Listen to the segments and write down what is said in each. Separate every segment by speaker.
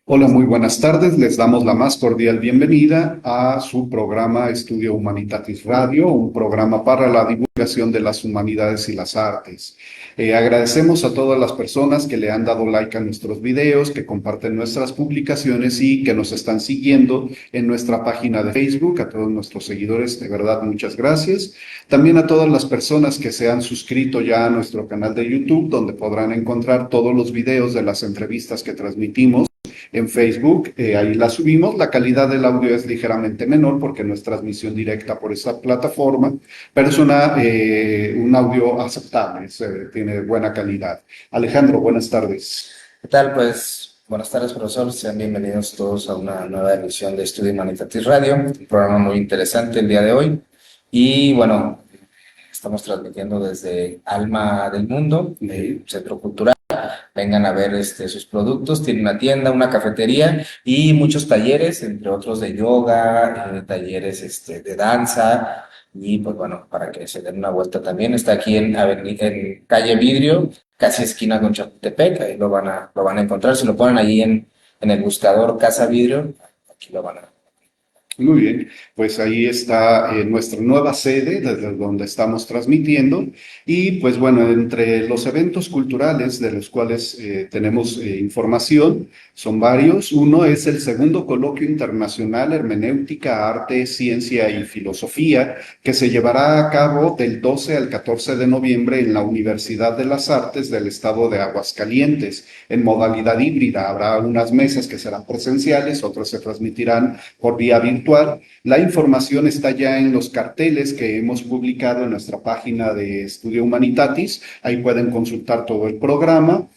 Speaker 1: Hola, muy buenas tardes. Les damos la más cordial bienvenida a su programa Estudio Humanitatis Radio, un programa para la divulgación de las humanidades y las artes. Agradecemos a todas las personas que le han dado like a nuestros videos, que comparten nuestras publicaciones y que nos están siguiendo en nuestra página de Facebook. A todos nuestros seguidores, de verdad, muchas gracias. También a todas las personas que se han suscrito ya a nuestro canal de YouTube, donde podrán encontrar todos los videos de las entrevistas que transmitimos en Facebook. Ahí la subimos. La calidad del audio es ligeramente menor porque no es transmisión directa por esa plataforma, pero es un audio aceptable, tiene buena calidad. Alejandro, buenas tardes.
Speaker 2: ¿Qué tal? Pues buenas tardes, profesor. Sean bienvenidos todos a una nueva emisión de Estudio Humanitatis Radio, un programa muy interesante el día de hoy. Y bueno, estamos transmitiendo desde Alma del Mundo, el Centro Cultural. Vengan a ver sus productos. Tiene una tienda, una cafetería y muchos talleres, entre otros de yoga, talleres de danza. Y pues bueno, para que se den una vuelta también, está aquí en calle Vidrio, casi esquina con Chapultepec. Ahí lo van a encontrar. Si lo ponen ahí en el buscador Casa Vidrio, aquí lo van a.
Speaker 1: Muy bien, pues ahí está nuestra nueva sede desde donde estamos transmitiendo y pues bueno, entre los eventos culturales de los cuales tenemos información, son varios. Uno es el segundo coloquio internacional Hermenéutica, Arte, Ciencia y Filosofía, que se llevará a cabo del 12 al 14 de noviembre en la Universidad de las Artes del Estado de Aguascalientes, en modalidad híbrida. Habrá unas mesas que serán presenciales, otras se transmitirán por vía virtual. La información está ya en los carteles que hemos publicado en nuestra página de Estudio Humanitatis. Ahí pueden consultar todo el programa.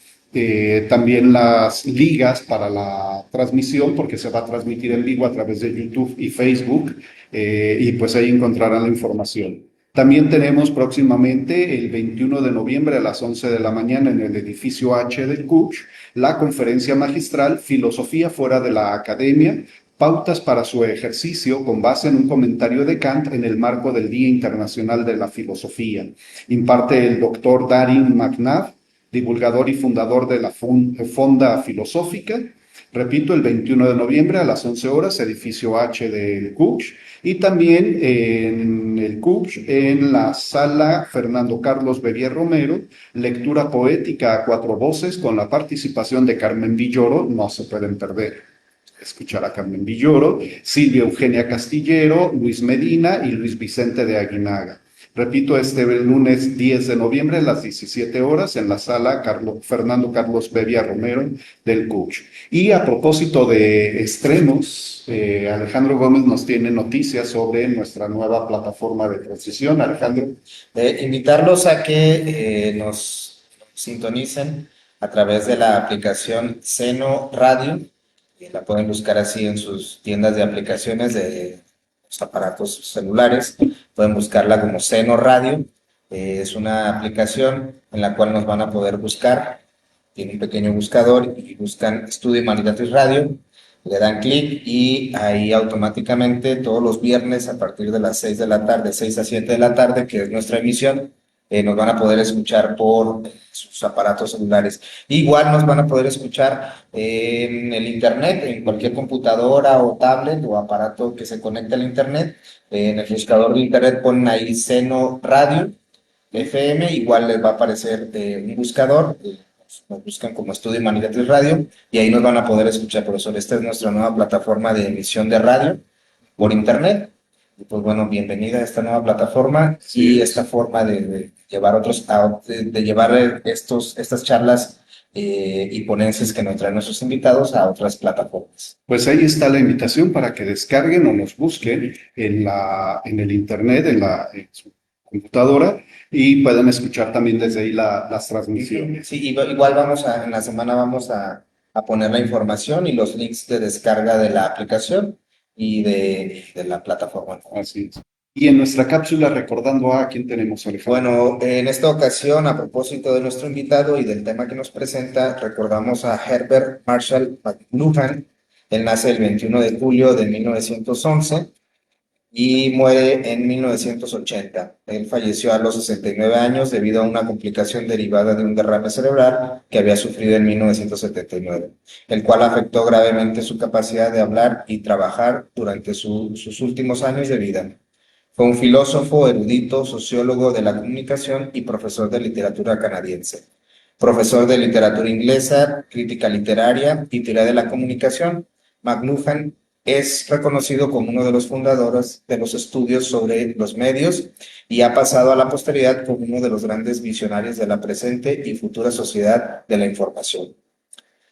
Speaker 1: También las ligas para la transmisión, porque se va a transmitir en vivo a través de YouTube y Facebook, y pues ahí encontrarán la información. También tenemos próximamente el 21 de noviembre a las 11 de la mañana en el edificio H del CUCH la conferencia magistral Filosofía fuera de la Academia, pautas para su ejercicio con base en un comentario de Kant en el marco del Día Internacional de la Filosofía. Imparte el doctor Darin McNabb, divulgador y fundador de la Fonda Filosófica. Repito, el 21 de noviembre a las 11 horas, edificio H del CUCH. Y también en el CUCH, en la sala Fernando Carlos Bevier Romero, lectura poética a cuatro voces con la participación de Carmen Villoro. No se pueden perder escuchar a Carmen Villoro, Silvia Eugenia Castillero, Luis Medina y Luis Vicente de Aguinaga. Repito, lunes 10 de noviembre a las 17 horas en la sala Fernando Carlos Bevia Romero del CUCH. Y a propósito de estrenos, Alejandro Gómez nos tiene noticias sobre nuestra nueva plataforma de transición. Alejandro.
Speaker 2: Invitarlos a que nos sintonicen a través de la aplicación Seno Radio. La pueden buscar así en sus tiendas de aplicaciones de los aparatos celulares. Pueden buscarla como Seno Radio. Es una aplicación en la cual nos van a poder buscar. Tiene un pequeño buscador y buscan Estudio Humanitatis Radio. Le dan clic y ahí automáticamente todos los viernes a partir de las 6 de la tarde, 6 a 7 de la tarde, que es nuestra emisión, nos van a poder escuchar por sus aparatos celulares. Igual nos van a poder escuchar en el internet, en cualquier computadora o tablet o aparato que se conecte al internet. En el buscador de internet ponen ahí Seno Radio FM, igual les va a aparecer un buscador. Nos buscan como Estudio Humanitatis Radio y ahí nos van a poder escuchar, profesor. Esta es nuestra nueva plataforma de emisión de radio por internet. Y pues bueno, bienvenida a esta nueva plataforma y esta forma de llevar de llevar estas charlas y ponencias que nos traen nuestros invitados a otras plataformas.
Speaker 1: Pues ahí está la invitación para que descarguen o nos busquen en el internet, en su computadora, y puedan escuchar también desde ahí las transmisiones.
Speaker 2: Sí, igual en la semana vamos a poner la información y los links de descarga de la aplicación y de la plataforma.
Speaker 1: Así es. Y en nuestra cápsula, recordando a quién tenemos, Alejandro.
Speaker 2: Bueno, en esta ocasión, a propósito de nuestro invitado y del tema que nos presenta, recordamos a Herbert Marshall McLuhan. Él nace el 21 de julio de 1911 y muere en 1980. Él falleció a los 69 años debido a una complicación derivada de un derrame cerebral que había sufrido en 1979, el cual afectó gravemente su capacidad de hablar y trabajar durante sus últimos años de vida. Fue un filósofo, erudito, sociólogo de la comunicación y profesor de literatura canadiense. Profesor de literatura inglesa, crítica literaria y teoría de la comunicación, McLuhan es reconocido como uno de los fundadores de los estudios sobre los medios y ha pasado a la posteridad como uno de los grandes visionarios de la presente y futura sociedad de la información.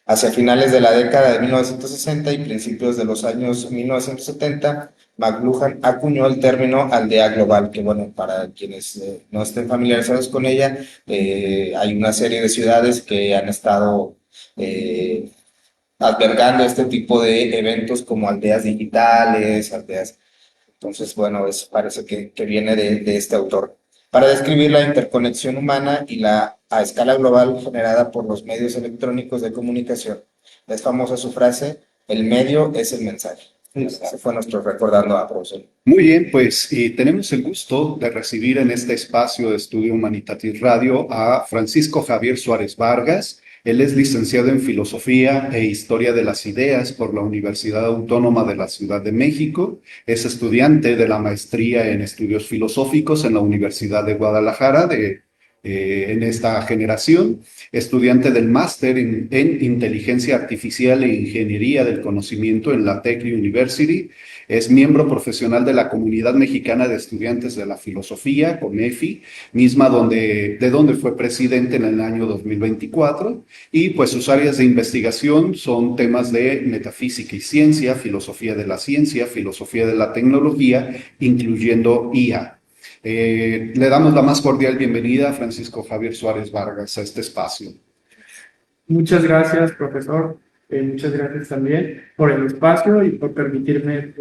Speaker 2: Hacia finales de la década de 1960 y principios de los años 1970, McLuhan acuñó el término aldea global, que bueno, para quienes no estén familiarizados con ella, hay una serie de ciudades que han estado eh, albergando este tipo de eventos como aldeas digitales, aldeas. Entonces, bueno, parece que viene de este autor. Para describir la interconexión humana y la a escala global generada por los medios electrónicos de comunicación. Es famosa su frase, el medio es el mensaje. Ese fue nuestro recordando a profesor.
Speaker 1: Muy bien, pues tenemos el gusto de recibir en este espacio de Estudio Humanitatis Radio a Francisco Javier Suárez Vargas. Él es licenciado en Filosofía e Historia de las Ideas por la Universidad Autónoma de la Ciudad de México. Es estudiante de la maestría en Estudios Filosóficos en la Universidad de Guadalajara en esta generación, estudiante del máster en Inteligencia Artificial e Ingeniería del Conocimiento en la Tech University. Es miembro profesional de la Comunidad Mexicana de Estudiantes de la Filosofía, COMEFI, misma de donde fue presidente en el año 2024, y pues sus áreas de investigación son temas de metafísica y ciencia, filosofía de la ciencia, filosofía de la tecnología, incluyendo IA. Le damos la más cordial bienvenida a Francisco Javier Suárez Vargas a este espacio.
Speaker 3: Muchas gracias, profesor. Muchas gracias también por el espacio y por permitirme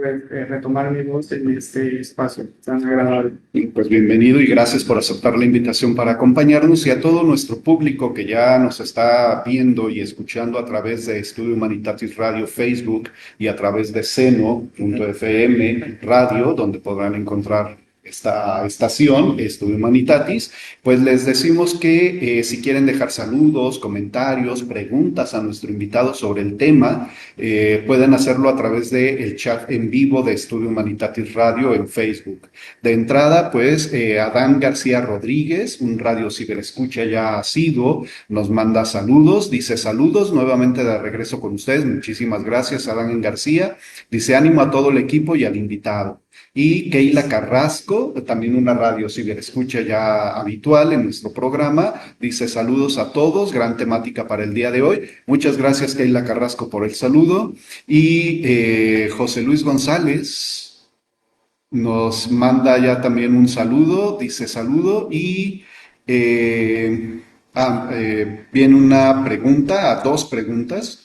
Speaker 3: retomar mi voz en este espacio tan agradable.
Speaker 1: Pues bienvenido y gracias por aceptar la invitación para acompañarnos, y a todo nuestro público que ya nos está viendo y escuchando a través de Estudio Humanitatis Radio Facebook y a través de seno.fm radio, donde podrán encontrar esta estación, Estudio Humanitatis. Pues les decimos que si quieren dejar saludos, comentarios, preguntas a nuestro invitado sobre el tema, pueden hacerlo a través del chat en vivo de Estudio Humanitatis Radio en Facebook. De entrada, pues Adán García Rodríguez, un radio ciberescucha ya asiduo, nos manda saludos, dice saludos, nuevamente de regreso con ustedes, muchísimas gracias Adán García, dice ánimo a todo el equipo y al invitado. Y Keila Carrasco, también una radio ciberescucha ya habitual en nuestro programa, dice saludos a todos, gran temática para el día de hoy. Muchas gracias Keila Carrasco por el saludo. Y José Luis González nos manda ya también un saludo, dice saludo. Y viene una pregunta, dos preguntas.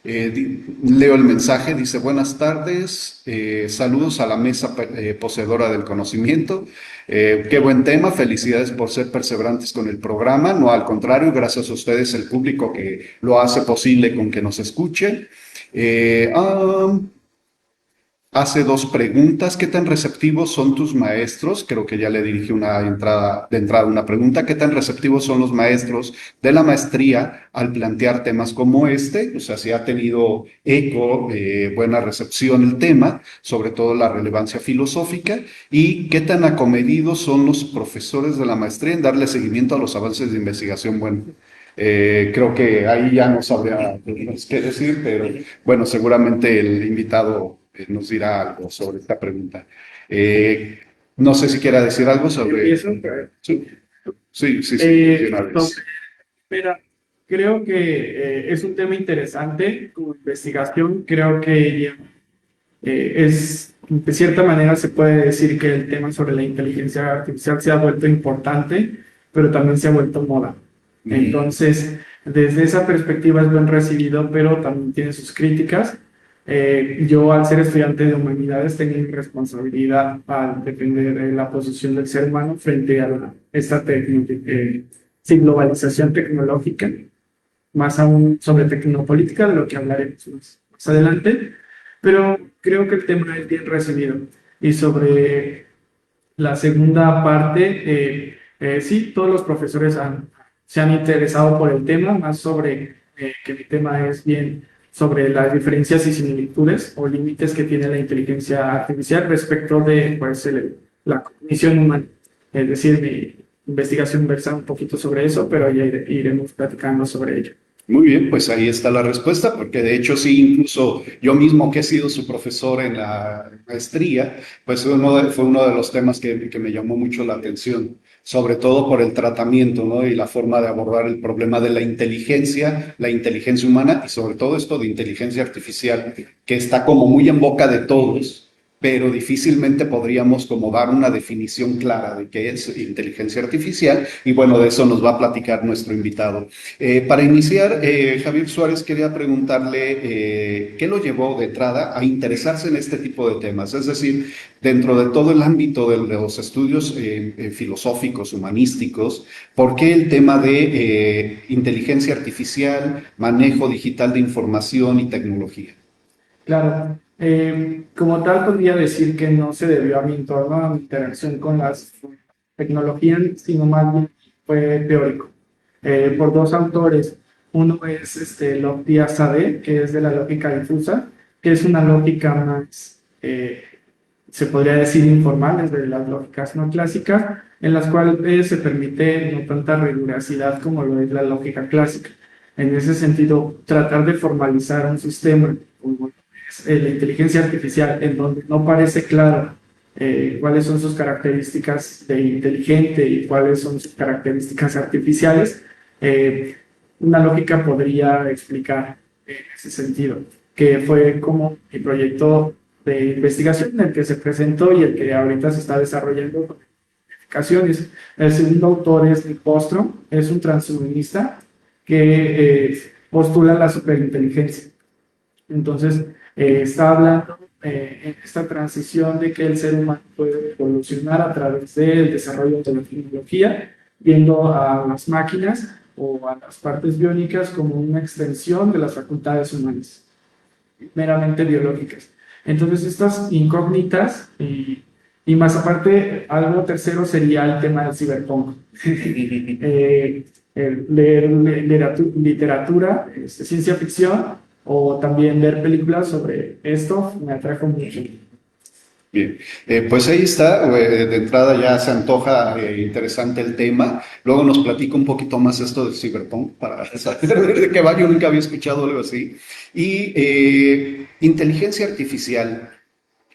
Speaker 1: Leo el mensaje, dice buenas tardes, saludos a la mesa poseedora del conocimiento, qué buen tema, felicidades por ser perseverantes con el programa, no al contrario, gracias a ustedes el público que lo hace posible con que nos escuchen. Hace dos preguntas. ¿Qué tan receptivos son tus maestros? Creo que ya le dirigí de entrada una pregunta. ¿Qué tan receptivos son los maestros de la maestría al plantear temas como este? O sea, si ha tenido eco, buena recepción el tema, sobre todo la relevancia filosófica. ¿Y qué tan acomedidos son los profesores de la maestría en darle seguimiento a los avances de investigación? Bueno, creo que ahí ya no sabría qué decir, pero bueno, seguramente el invitado nos dirá algo sobre esta pregunta. No sé si quiera decir algo sobre... Sí, una vez.
Speaker 3: Mira, creo que es un tema interesante como investigación. Creo que de cierta manera se puede decir que el tema sobre la inteligencia artificial se ha vuelto importante, pero también se ha vuelto moda. Entonces, desde esa perspectiva es bien recibido, pero también tiene sus críticas. Yo, al ser estudiante de humanidades, tengo mi responsabilidad al defender la posición del ser humano frente a esta globalización tecnológica, más aún sobre tecnopolítica, de lo que hablaremos más adelante, pero creo que el tema es bien recibido. Y sobre la segunda parte, sí, todos los profesores se han interesado por el tema, más sobre que mi tema es bien sobre las diferencias y similitudes o límites que tiene la inteligencia artificial respecto de pues, la cognición humana. Es decir, mi investigación versa un poquito sobre eso, pero ya iremos platicando sobre ello.
Speaker 1: Muy bien, pues ahí está la respuesta, porque de hecho sí, incluso yo mismo que he sido su profesor en la maestría, pues fue uno de los temas que me llamó mucho la atención, sobre todo por el tratamiento, ¿no? Y la forma de abordar el problema de la inteligencia humana y sobre todo esto de inteligencia artificial, que está como muy en boca de todos, pero difícilmente podríamos como dar una definición clara de qué es inteligencia artificial, y bueno, de eso nos va a platicar nuestro invitado. Para iniciar, Javier Suárez, quería preguntarle qué lo llevó de entrada a interesarse en este tipo de temas, es decir, dentro de todo el ámbito de los estudios filosóficos, humanísticos, ¿por qué el tema de inteligencia artificial, manejo digital de información y tecnología?
Speaker 3: Claro, como tal podría decir que no se debió a mi entorno, a mi interacción con las tecnologías, sino más bien fue teórico, por dos autores. Uno es Locke Díaz Sade, que es de la lógica difusa, que es una lógica más, se podría decir, informal, desde las lógicas no clásicas, en las cuales se permite no tanta rigurosidad como lo es la lógica clásica. En ese sentido, tratar de formalizar un sistema como la inteligencia artificial, en donde no parece claro cuáles son sus características de inteligente y cuáles son sus características artificiales, una lógica podría explicar en ese sentido, que fue como el proyecto de investigación en el que se presentó y el que ahorita se está desarrollando con aplicaciones. El segundo autor es Nick Bostrom, es un transhumanista que postula la superinteligencia. Entonces, está hablando en esta transición de que el ser humano puede evolucionar a través del desarrollo de la tecnología, viendo a las máquinas o a las partes biónicas como una extensión de las facultades humanas, meramente biológicas. Entonces, estas incógnitas y más aparte, algo tercero sería el tema del ciberpunk. Leer literatura, ciencia ficción, o también ver películas sobre esto me atrajo mucho.
Speaker 1: Bien, pues ahí está, de entrada ya se antoja interesante el tema, luego nos platica un poquito más esto del cyberpunk para saber de qué va, yo nunca había escuchado algo así. Y inteligencia artificial,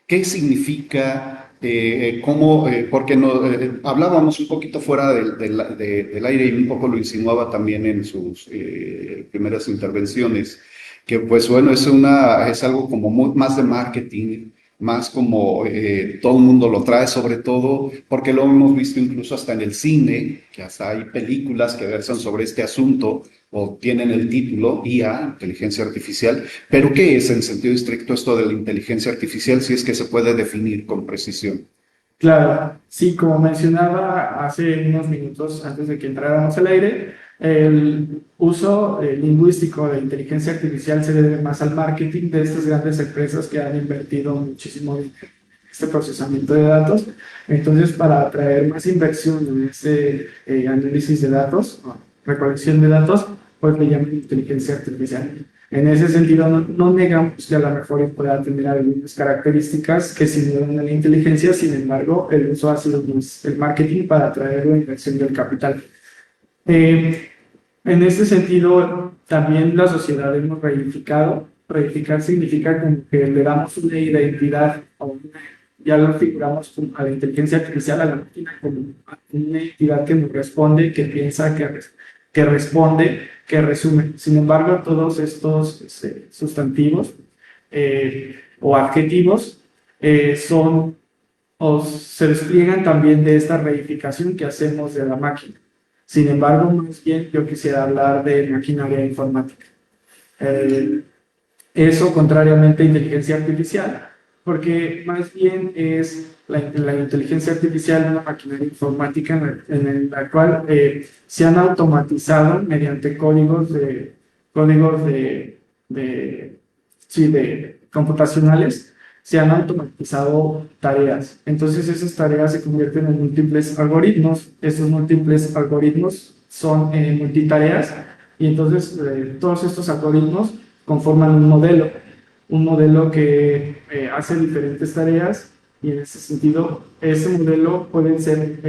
Speaker 1: ¿qué significa? ¿Cómo? Porque hablábamos un poquito fuera del aire y un poco lo insinuaba también en sus primeras intervenciones, que pues bueno, es algo como más de marketing, más como todo el mundo lo trae, sobre todo porque lo hemos visto incluso hasta en el cine, que hasta hay películas que versan sobre este asunto o tienen el título IA, inteligencia artificial, pero ¿qué es en sentido estricto esto de la inteligencia artificial si es que se puede definir con precisión?
Speaker 3: Claro, sí, como mencionaba hace unos minutos antes de que entráramos al aire, el uso lingüístico de inteligencia artificial se debe más al marketing de estas grandes empresas que han invertido muchísimo en este procesamiento de datos. Entonces, para atraer más inversión en ese análisis de datos, recolección de datos, pues le llaman inteligencia artificial. En ese sentido, no negamos que a lo mejor pueda tener algunas características que simulan a la inteligencia, sin embargo, el uso ha sido más el marketing para atraer la inversión del capital. En este sentido, también la sociedad hemos reificado. Reificar significa como que le damos una identidad, ya lo figuramos a la inteligencia artificial, a la máquina, como una entidad que nos responde, que piensa, que responde, que resume. Sin embargo, todos estos sustantivos o adjetivos son o se despliegan también de esta reificación que hacemos de la máquina. Sin embargo, más bien yo quisiera hablar de maquinaria informática. Eso contrariamente a inteligencia artificial, porque más bien es la inteligencia artificial una maquinaria informática en la cual se han automatizado mediante códigos sí, de computacionales se han automatizado tareas. Entonces esas tareas se convierten en múltiples algoritmos. Estos múltiples algoritmos son multitareas y entonces todos estos algoritmos conforman un modelo que hace diferentes tareas y en ese sentido ese modelo pueden ser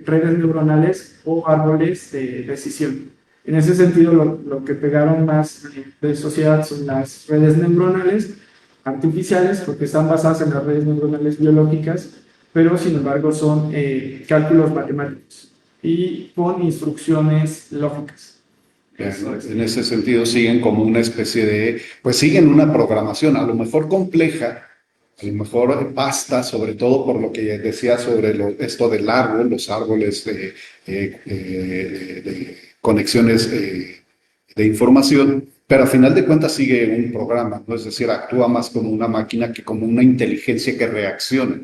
Speaker 3: redes neuronales o árboles de decisión. En ese sentido lo que pegaron más de sociedad son las redes neuronales artificiales porque están basadas en las redes neuronales biológicas, pero sin embargo son cálculos matemáticos y con instrucciones lógicas.
Speaker 1: En ese sentido siguen como una especie de, pues siguen una programación, a lo mejor compleja, a lo mejor pasta, sobre todo por lo que decía sobre esto del árbol, los árboles de conexiones de información, pero a final de cuentas sigue un programa, ¿no? Es decir, actúa más como una máquina que como una inteligencia que reacciona.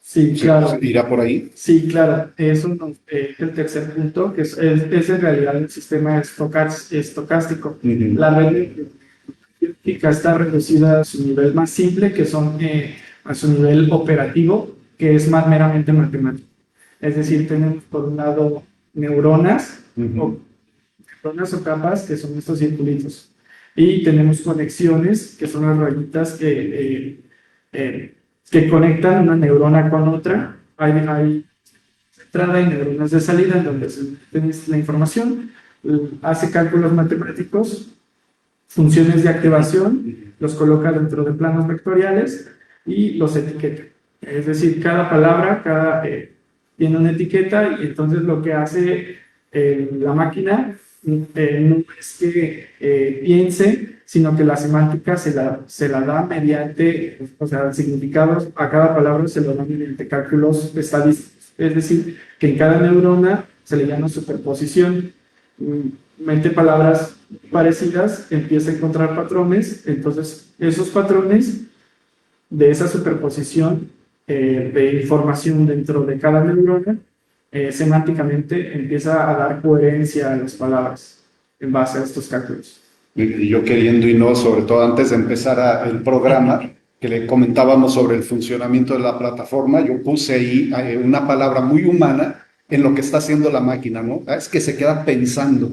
Speaker 3: Sí, claro.
Speaker 1: ¿Irá por ahí?
Speaker 3: Sí, claro. El tercer punto, que es en realidad el sistema estocástico. La red biológica está reducida a su nivel más simple, que son a su nivel operativo, que es más meramente matemático. Es decir, tenemos por un lado neuronas, neuronas o capas, que son estos circulitos. Y tenemos conexiones, que son las rayitas que conectan una neurona con otra. Hay entrada y neuronas de salida en donde se mete la información, hace cálculos matemáticos, funciones de activación, los coloca dentro de planos vectoriales y los etiqueta. Es decir, cada palabra tiene una etiqueta y entonces lo que hace la máquina no es que piense, sino que la semántica se la da mediante, o sea, significados a cada palabra se lo da mediante cálculos estadísticos. Es decir, que en cada neurona se le llama superposición. Mete palabras parecidas, empieza a encontrar patrones, entonces esos patrones de esa superposición de información dentro de cada neurona, semánticamente empieza a dar coherencia a las palabras en base a estos cálculos.
Speaker 1: Y yo queriendo y no, sobre todo antes de empezar el programa, que le comentábamos sobre el funcionamiento de la plataforma, yo puse ahí una palabra muy humana en lo que está haciendo la máquina, ¿no? Es que se queda pensando.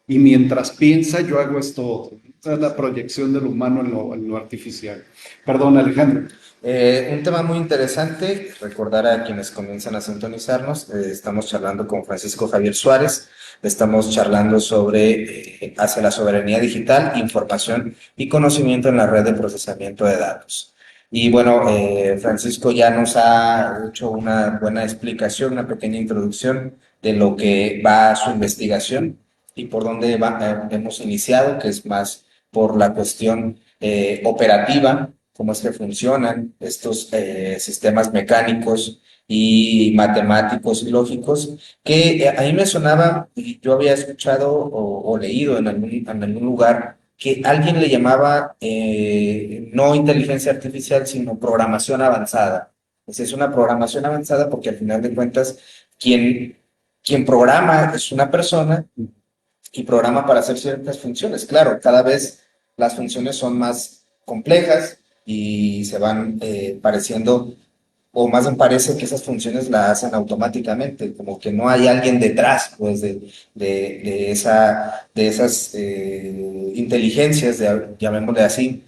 Speaker 1: Y mientras piensa, yo hago esto otro. Esa es la proyección del humano en lo artificial. Perdón, Alejandro.
Speaker 2: Un tema muy interesante, recordar a quienes comienzan a sintonizarnos, estamos charlando con Francisco Javier Suárez, estamos charlando sobre hacia la soberanía digital, información y conocimiento en la red de procesamiento de datos. Y bueno, Francisco ya nos ha hecho una buena explicación, una pequeña introducción de lo que va a su investigación y por dónde hemos iniciado, que es más por la cuestión operativa, cómo es que funcionan estos sistemas mecánicos y matemáticos y lógicos, que a mí me sonaba, y yo había escuchado o leído en algún lugar, que alguien le llamaba no inteligencia artificial, sino programación avanzada. Es una programación avanzada porque al final de cuentas, quien programa es una persona y programa para hacer ciertas funciones. Claro, cada vez las funciones son más complejas y se van pareciendo, o más bien parece que esas funciones las hacen automáticamente, como que no hay alguien detrás, pues, de esas inteligencias, llamémosle así.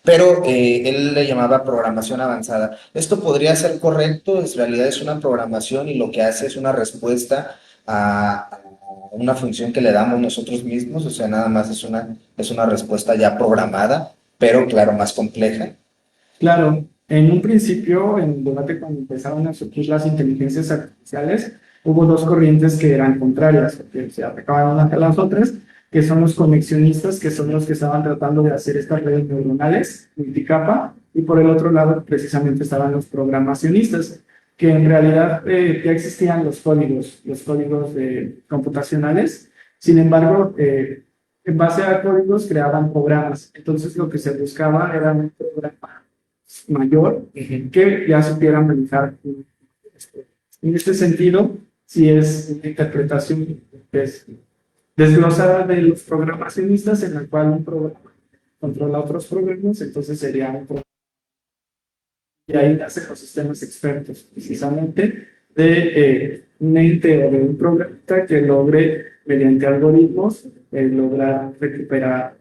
Speaker 2: Pero él le llamaba programación avanzada. ¿Esto podría ser correcto? En realidad es una programación y lo que hace es una respuesta a una función que le damos nosotros mismos, o sea, nada más es una respuesta ya programada, pero claro, más compleja.
Speaker 3: Claro, en un principio, en el debate cuando empezaron a surgir las inteligencias artificiales, hubo dos corrientes que eran contrarias, que se atacaban unas a las otras, que son los conexionistas, que son los que estaban tratando de hacer estas redes neuronales multicapa, y por el otro lado precisamente estaban los programacionistas, que en realidad ya existían los códigos computacionales, sin embargo, en base a códigos creaban programas, entonces lo que se buscaba era un programa mayor que ya supieran manejar. En este sentido, si es una interpretación desglosada de los programacionistas en la cual un programa controla otros programas, entonces sería un programa Y ahí nacen los sistemas expertos, precisamente de un ente o de un programita que logre, mediante algoritmos, lograr recuperar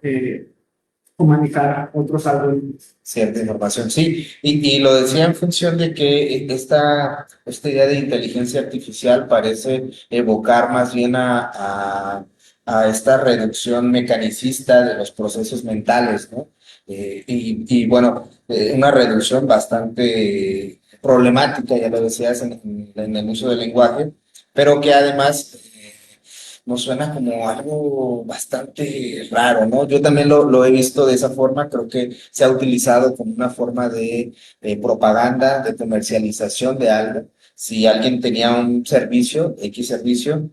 Speaker 3: o manejar otros algoritmos.
Speaker 2: Cierta información, sí, y lo decía en función de que esta idea de inteligencia artificial parece evocar más bien a esta reducción mecanicista de los procesos mentales, ¿no? Y bueno, una reducción bastante problemática, ya lo decías, en el uso del lenguaje, pero que además nos suena como algo bastante raro, ¿no? Yo también lo he visto de esa forma, creo que se ha utilizado como una forma de propaganda, de comercialización de algo. Si alguien tenía un servicio, X servicio,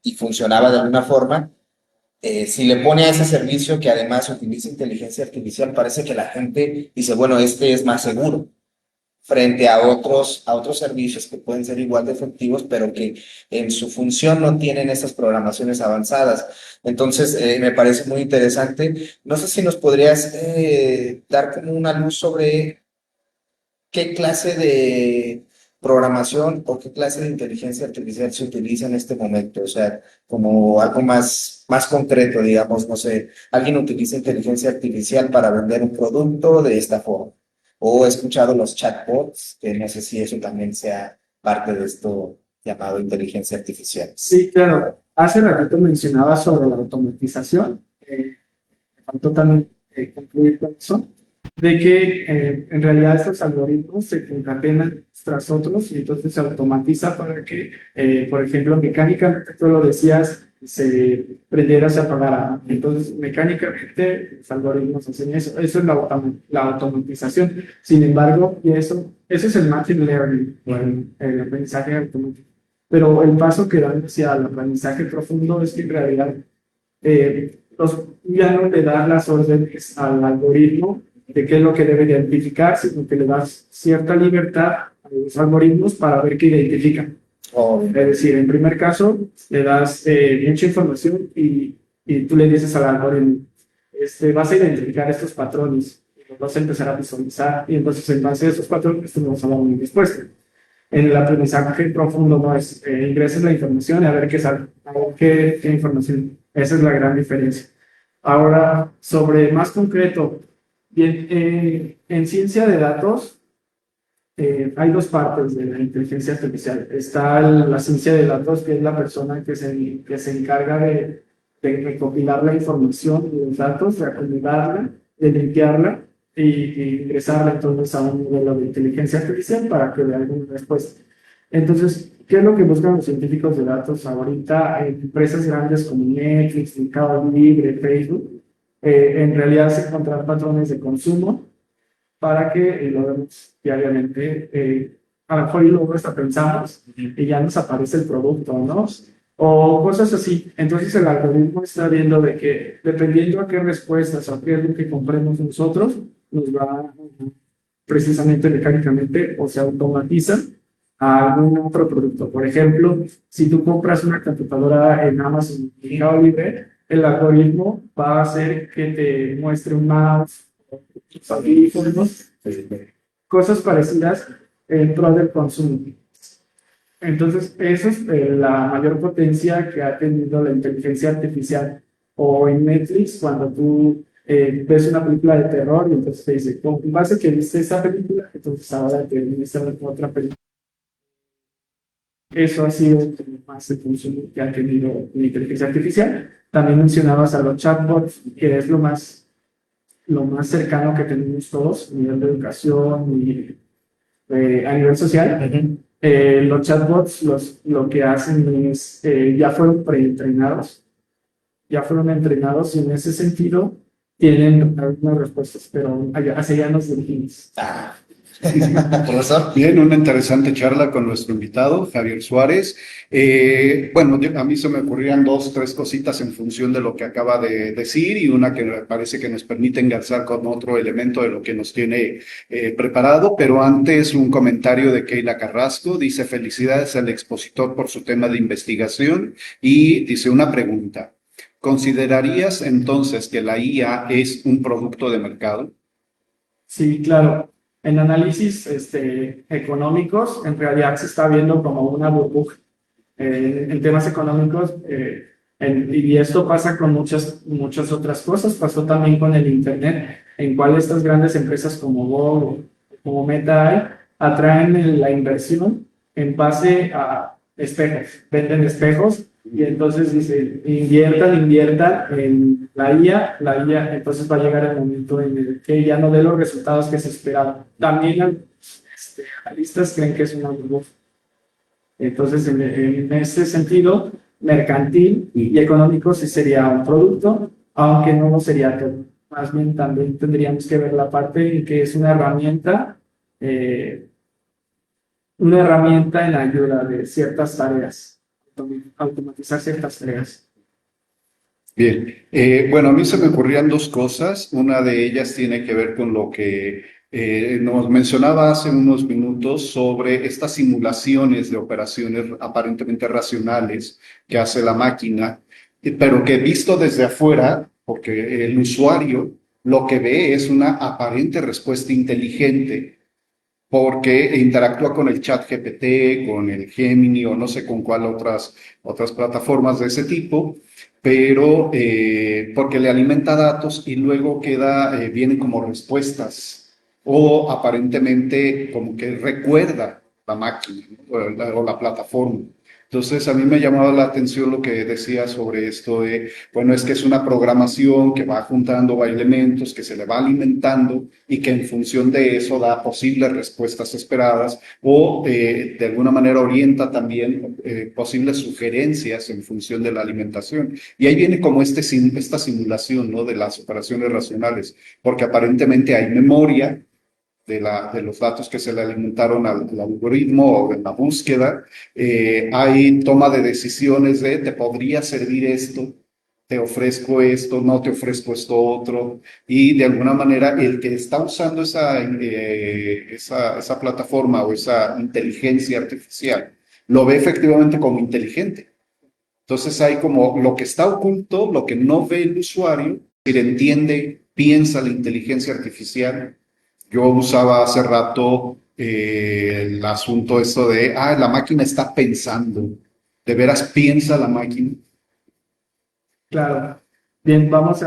Speaker 2: y funcionaba de alguna forma, si le pone a ese servicio que además utiliza inteligencia artificial, parece que la gente dice, bueno, este es más seguro frente a otros servicios que pueden ser igual de efectivos, pero que en su función no tienen esas programaciones avanzadas. Entonces, me parece muy interesante. No sé si nos podrías dar como una luz sobre qué clase de programación o qué clase de inteligencia artificial se utiliza en este momento. O sea, como algo más concreto, digamos, no sé, alguien utiliza inteligencia artificial para vender un producto de esta forma. O he escuchado los chatbots, que no sé si eso también sea parte de esto llamado inteligencia artificial.
Speaker 3: Sí, claro. Hace ratito mencionaba sobre la automatización. Me faltó también concluir con eso, de que en realidad estos algoritmos se concatenan tras otros y entonces se automatiza para que, por ejemplo, mecánicamente, tú lo decías, se prendiera, se apagara. Entonces, mecánicamente, los algoritmos hacen eso. Eso es la automatización. Sin embargo, eso es el machine learning, o el aprendizaje automático. Pero el paso que dan hacia el aprendizaje profundo es que en realidad ya no le das las órdenes al algoritmo de qué es lo que debe identificar, sino que le das cierta libertad a los algoritmos para ver qué identifican. Es decir, en primer caso, le das mucha información y tú le dices al algoritmo, vas a identificar estos patrones, y los vas a empezar a visualizar, y entonces en base a esos patrones te vas a dar una respuesta. En el aprendizaje profundo no es ingreses la información y a ver qué sale, a ver qué información. Esa es la gran diferencia. Ahora, sobre más concreto, bien, en ciencia de datos hay dos partes de la inteligencia artificial. Está la ciencia de datos, que es la persona que se encarga de recopilar la información de los datos, de acomodarla, de limpiarla y ingresarla entonces a un modelo de inteligencia artificial para que dé alguna respuesta. Entonces, ¿qué es lo que buscan los científicos de datos ahorita en empresas grandes como Netflix, Mercado Libre, Facebook? En realidad es encontrar patrones de consumo para que lo vemos diariamente. A lo mejor y luego hasta pensamos y ya nos aparece el producto, ¿no? O cosas así. Entonces el algoritmo está viendo de que dependiendo a qué respuestas o a qué es lo que compremos nosotros, nos va precisamente mecánicamente o se automatiza a algún otro producto. Por ejemplo, si tú compras una computadora en Amazon y Mercado Libre, el algoritmo va a hacer que te muestre un mouse, audífonos, cosas parecidas en pro del consumo. Entonces, eso es la mayor potencia que ha tenido la inteligencia artificial. O en Netflix, cuando tú ves una película de terror y entonces te dice, con base que viste esa película, entonces ahora te muestra otra película. Eso ha sido más el consumo que ha tenido la inteligencia artificial. También mencionabas a los chatbots, que es lo más cercano que tenemos todos a nivel de educación y a nivel social. Los chatbots lo que hacen es, ya fueron preentrenados, ya fueron entrenados y en ese sentido tienen algunas respuestas, pero hacia allá nos dirigimos.
Speaker 2: Profesor.
Speaker 1: Bien, una interesante charla con nuestro invitado, Javier Suárez. Bueno, a mí se me ocurrían dos, tres cositas en función de lo que acaba de decir y una que me parece que nos permite engarzar con otro elemento de lo que nos tiene preparado, pero antes un comentario de Keila Carrasco, dice felicidades al expositor por su tema de investigación y dice una pregunta, ¿considerarías entonces que la IA es un producto de mercado?
Speaker 3: Sí, claro. En análisis económicos, en realidad se está viendo como una burbuja. En temas económicos, y esto pasa con muchas otras cosas, pasó también con el Internet, en cual estas grandes empresas como Google, como Meta, atraen la inversión en base a espejos, venden espejos y entonces dice, inviertan en la IA, entonces va a llegar el momento en el que ya no dé los resultados que se esperaban. También analistas creen que es una burbuja. Entonces, en ese sentido, mercantil y económico sí sería un producto, aunque no lo sería todo. Más bien también tendríamos que ver la parte en que es una herramienta en ayuda de ciertas tareas, automatizar ciertas tareas.
Speaker 1: Bien, bueno, a mí se me ocurrían dos cosas. Una de ellas tiene que ver con lo que nos mencionaba hace unos minutos sobre estas simulaciones de operaciones aparentemente racionales que hace la máquina, pero que visto desde afuera, porque el usuario lo que ve es una aparente respuesta inteligente porque interactúa con el chat GPT, con el Gemini o no sé con cuál otras plataformas de ese tipo, pero porque le alimenta datos y luego vienen como respuestas o aparentemente como que recuerda la máquina, ¿no? o la plataforma. Entonces, a mí me llamaba la atención lo que decía sobre esto de, bueno, es que es una programación que va juntando elementos, que se le va alimentando y que en función de eso da posibles respuestas esperadas o de alguna manera orienta también posibles sugerencias en función de la alimentación. Y ahí viene como esta simulación, ¿no? De las operaciones racionales, porque aparentemente hay memoria de los datos que se le alimentaron al algoritmo o en la búsqueda, hay toma de decisiones de te podría servir esto, te ofrezco esto, no te ofrezco esto otro, y de alguna manera el que está usando esa plataforma o esa inteligencia artificial lo ve efectivamente como inteligente. Entonces hay como lo que está oculto, lo que no ve el usuario, que entiende, piensa la inteligencia artificial. Yo usaba hace rato el asunto eso de, la máquina está pensando. ¿De veras piensa la máquina?
Speaker 3: Claro. Bien, vamos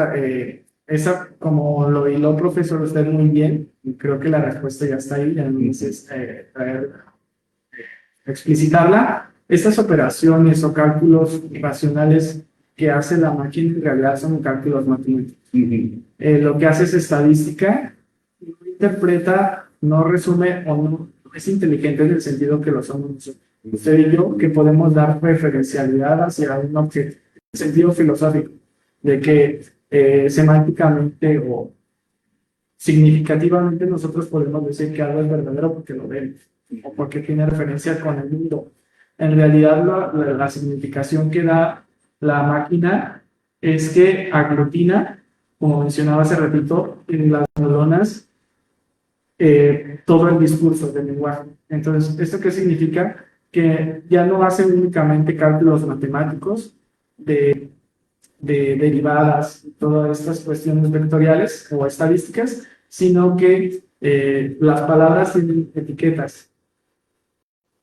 Speaker 3: esa, como lo hiló profesor usted muy bien, y creo que la respuesta ya está ahí, ya no necesitas explicitarla. Estas operaciones o cálculos racionales que hace la máquina en realidad son cálculos matemáticos. Lo que hace es estadística, no interpreta, no resume o no es inteligente en el sentido que lo somos nosotros. Usted y yo, que podemos dar referencialidad hacia un objeto, en el sentido filosófico, de que semánticamente o significativamente nosotros podemos decir que algo es verdadero porque lo vemos o porque tiene referencia con el mundo. En realidad, la significación que da la máquina es que aglutina, como mencionaba hace ratito, en las neuronas todo el discurso del lenguaje. Entonces, ¿esto qué significa? Que ya no hace únicamente cálculos matemáticos de derivadas, todas estas cuestiones vectoriales o estadísticas, sino que las palabras tienen etiquetas.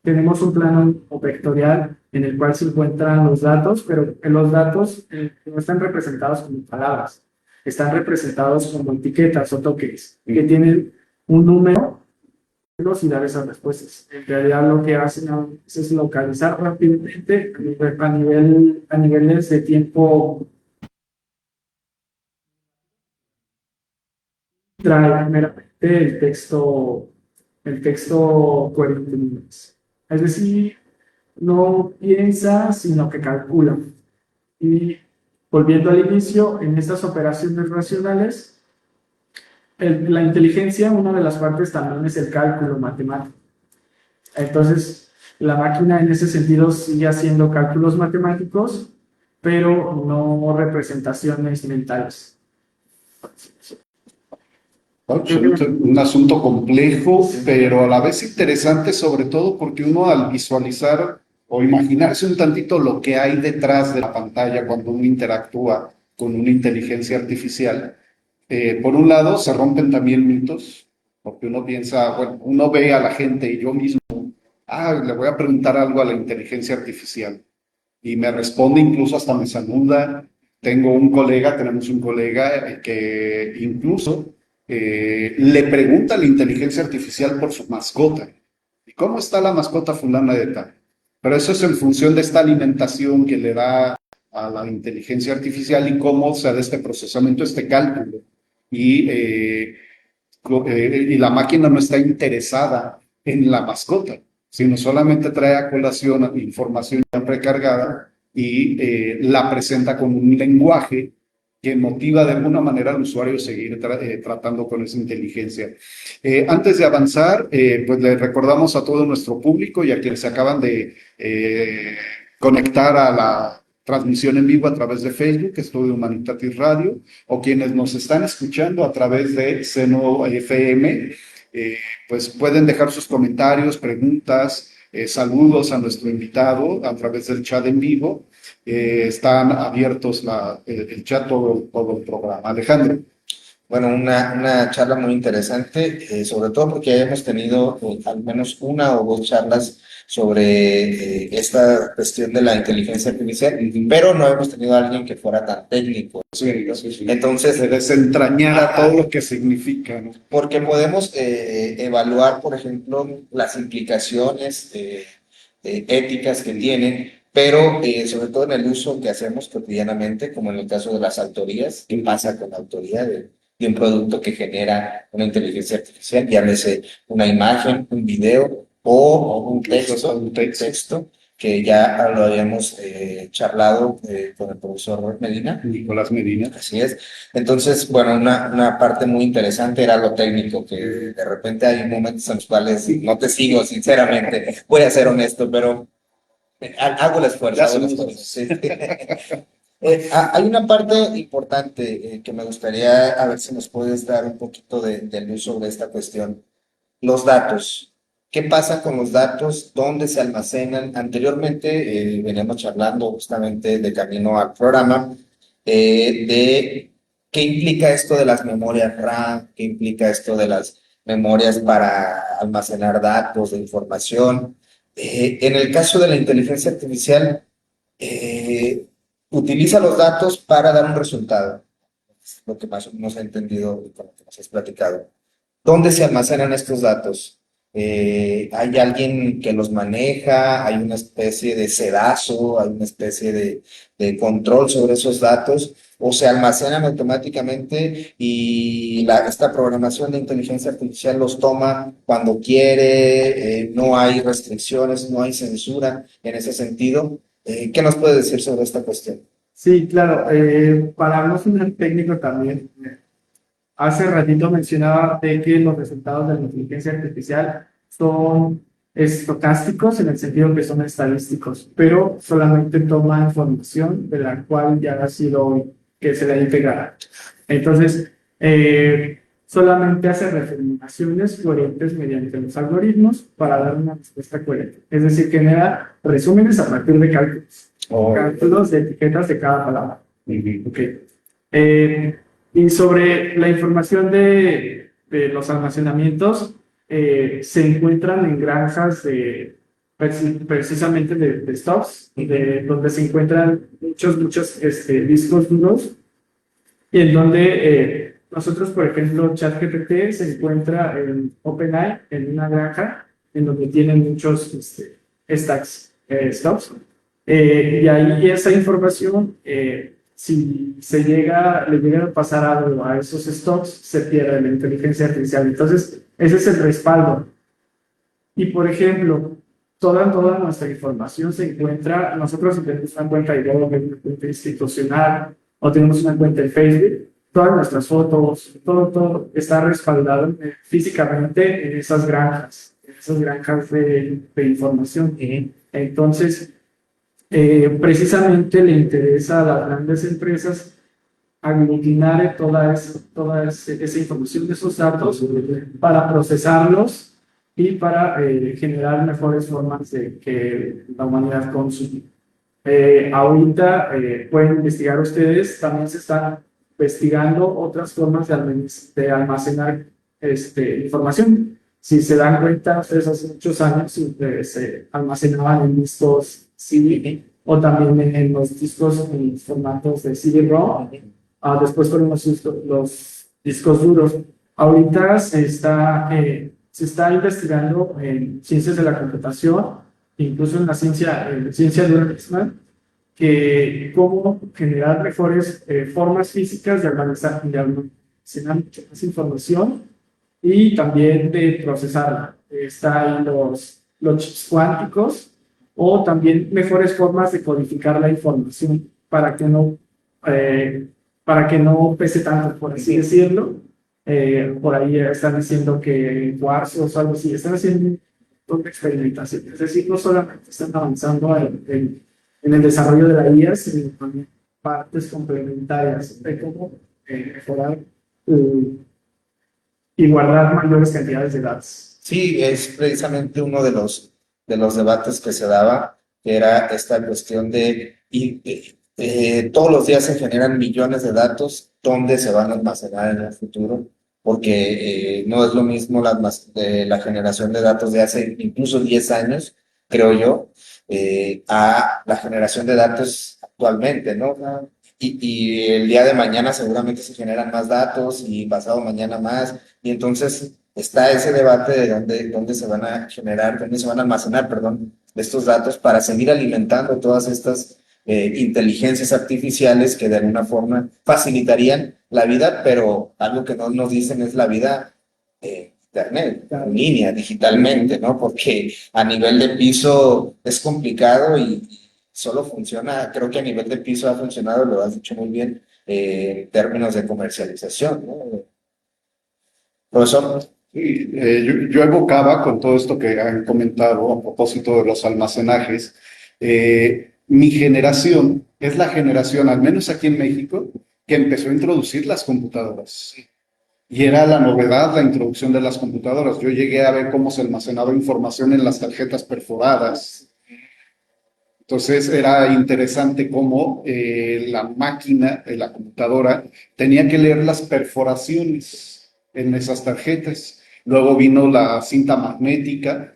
Speaker 3: Tenemos un plano vectorial en el cual se encuentran los datos, pero los datos no están representados como palabras, están representados como etiquetas o tokens, que tienen un número y dar esas respuestas. En realidad lo que hacen es localizar rápidamente a niveles de tiempo. Trae meramente el texto coherente en inglés. Es decir, no piensa, sino que calcula. Y volviendo al inicio, en estas operaciones racionales, la inteligencia, una de las partes también es el cálculo matemático. Entonces, la máquina en ese sentido sigue haciendo cálculos matemáticos, pero no representaciones mentales.
Speaker 1: Un asunto complejo, pero a la vez interesante, sobre todo porque uno al visualizar o imaginarse un tantito lo que hay detrás de la pantalla cuando uno interactúa con una inteligencia artificial, por un lado se rompen también mitos, porque uno piensa, bueno, uno ve a la gente y yo mismo, le voy a preguntar algo a la inteligencia artificial y me responde, incluso hasta me saluda. Tenemos un colega que incluso le pregunta a la inteligencia artificial por su mascota. ¿Y cómo está la mascota fulana de tal? Pero eso es en función de esta alimentación que le da a la inteligencia artificial y cómo se da este procesamiento, este cálculo. Y, y la máquina no está interesada en la mascota, sino solamente trae a colación información ya precargada y la presenta con un lenguaje que motiva de alguna manera al usuario a seguir tratando con esa inteligencia. Antes de avanzar, pues le recordamos a todo nuestro público y a quienes se acaban de conectar a la transmisión en vivo a través de Facebook, Estudio Humanitatis Radio, o quienes nos están escuchando a través de Seno FM, pues pueden dejar sus comentarios, preguntas, saludos a nuestro invitado a través del chat en vivo. Están abiertos el chat todo el programa. Alejandro.
Speaker 2: Bueno, una charla muy interesante, sobre todo porque hemos tenido al menos una o dos charlas sobre esta cuestión de la inteligencia artificial, pero no hemos tenido a alguien que fuera tan técnico.
Speaker 1: Sí, sí, sí.
Speaker 2: Entonces,
Speaker 1: se desentrañara todo lo que significa, ¿no?
Speaker 2: Porque podemos evaluar, por ejemplo, las implicaciones éticas que tienen, pero sobre todo en el uso que hacemos cotidianamente, como en el caso de las autorías. ¿Qué pasa con la autoría de un producto que genera una inteligencia artificial? Llámese una imagen, un video o un texto, que ya lo habíamos charlado con el profesor Medina.
Speaker 1: Nicolás Medina.
Speaker 2: Así es. Entonces, bueno, una parte muy interesante era lo técnico, que de repente hay momentos en los cuales no te sigo, sinceramente. Voy a ser honesto, pero hago el esfuerzo. Sí. Hay una parte importante que me gustaría, a ver si nos puedes dar un poquito de luz sobre esta cuestión. Los datos. ¿Qué pasa con los datos? ¿Dónde se almacenan? Anteriormente veníamos charlando justamente de camino al programa de qué implica esto de las memorias RAM, qué implica esto de las memorias para almacenar datos, de información. En el caso de la inteligencia artificial, utiliza los datos para dar un resultado. Es lo que más o menos he entendido con lo que nos has platicado. ¿Dónde se almacenan estos datos? ¿Hay alguien que los maneja? ¿Hay una especie de sedazo? ¿Hay una especie de control sobre esos datos? ¿O se almacenan automáticamente y esta programación de inteligencia artificial los toma cuando quiere? No hay restricciones, no hay censura en ese sentido. ¿Qué nos puede decir sobre esta cuestión?
Speaker 3: Sí, claro. Para no sonar técnico también, hace ratito mencionaba de que los resultados de la inteligencia artificial son estocásticos en el sentido que son estadísticos, pero solamente toma información de la cual ya ha sido, que se le ha integrado. Entonces, solamente hace reformulaciones coherentes mediante los algoritmos para dar una respuesta coherente. Es decir, genera resúmenes a partir de cálculos. Cálculos de etiquetas de cada palabra. Okay. Y sobre la información de los almacenamientos, se encuentran en granjas precisamente de stocks, donde se encuentran muchos discos duros, y en donde nosotros, por ejemplo, ChatGPT se encuentra en OpenAI, en una granja, en donde tienen muchos stocks. Y ahí esa información, si le llega a pasar algo a esos stocks, se pierde la inteligencia artificial. Entonces, ese es el respaldo. Y, por ejemplo, toda nuestra información se encuentra, nosotros tenemos una cuenta de blog, una cuenta institucional, o tenemos una cuenta en Facebook, todas nuestras fotos, todo está respaldado físicamente en esas granjas de información. Entonces, precisamente le interesa a las grandes empresas aglutinar toda esa información de esos datos para procesarlos y para generar mejores formas de que la humanidad consuma. Ahorita pueden investigar ustedes, también se están investigando otras formas de almacenar información. Si se dan cuenta, ustedes hace muchos años se almacenaban en discos CD o también en los discos en formatos de CD-ROM. Después fueron los discos duros. Ahorita se está investigando en ciencias de la computación, incluso en la ciencia de la misma, que cómo generar mejores formas físicas de almacenar mucha más información y también de procesarla. Está ahí los chips cuánticos o también mejores formas de codificar la información para que no pese tanto, por así decirlo. Por ahí están diciendo que cuarzos o algo así, están haciendo un montón de experimentación. Es decir, no solamente están avanzando en el desarrollo de la IA, sino también partes complementarias de cómo mejorar y guardar mayores cantidades de datos.
Speaker 2: Sí, es precisamente uno de los debates que se daba, que era esta cuestión de todos los días se generan millones de datos, ¿dónde se van a almacenar en el futuro? Porque no es lo mismo la generación de datos de hace incluso 10 años, creo yo, a la generación de datos actualmente, ¿no? Y el día de mañana seguramente se generan más datos y pasado mañana más, y entonces está ese debate de dónde se van a generar, dónde se van a almacenar, perdón, estos datos para seguir alimentando todas estas inteligencias artificiales que de alguna forma facilitarían la vida, pero algo que no nos dicen es la vida internet, en línea, digitalmente, ¿no? Porque a nivel de piso es complicado y solo funciona, creo que a nivel de piso ha funcionado, lo has dicho muy bien, en términos de comercialización, ¿no? Profesor.
Speaker 1: Sí, yo evocaba con todo esto que han comentado a propósito de los almacenajes, mi generación es la generación, al menos aquí en México, que empezó a introducir las computadoras. Y era la novedad la introducción de las computadoras. Yo llegué a ver cómo se almacenaba información en las tarjetas perforadas. Entonces era interesante cómo la máquina, la computadora, tenía que leer las perforaciones en esas tarjetas. Luego vino la cinta magnética,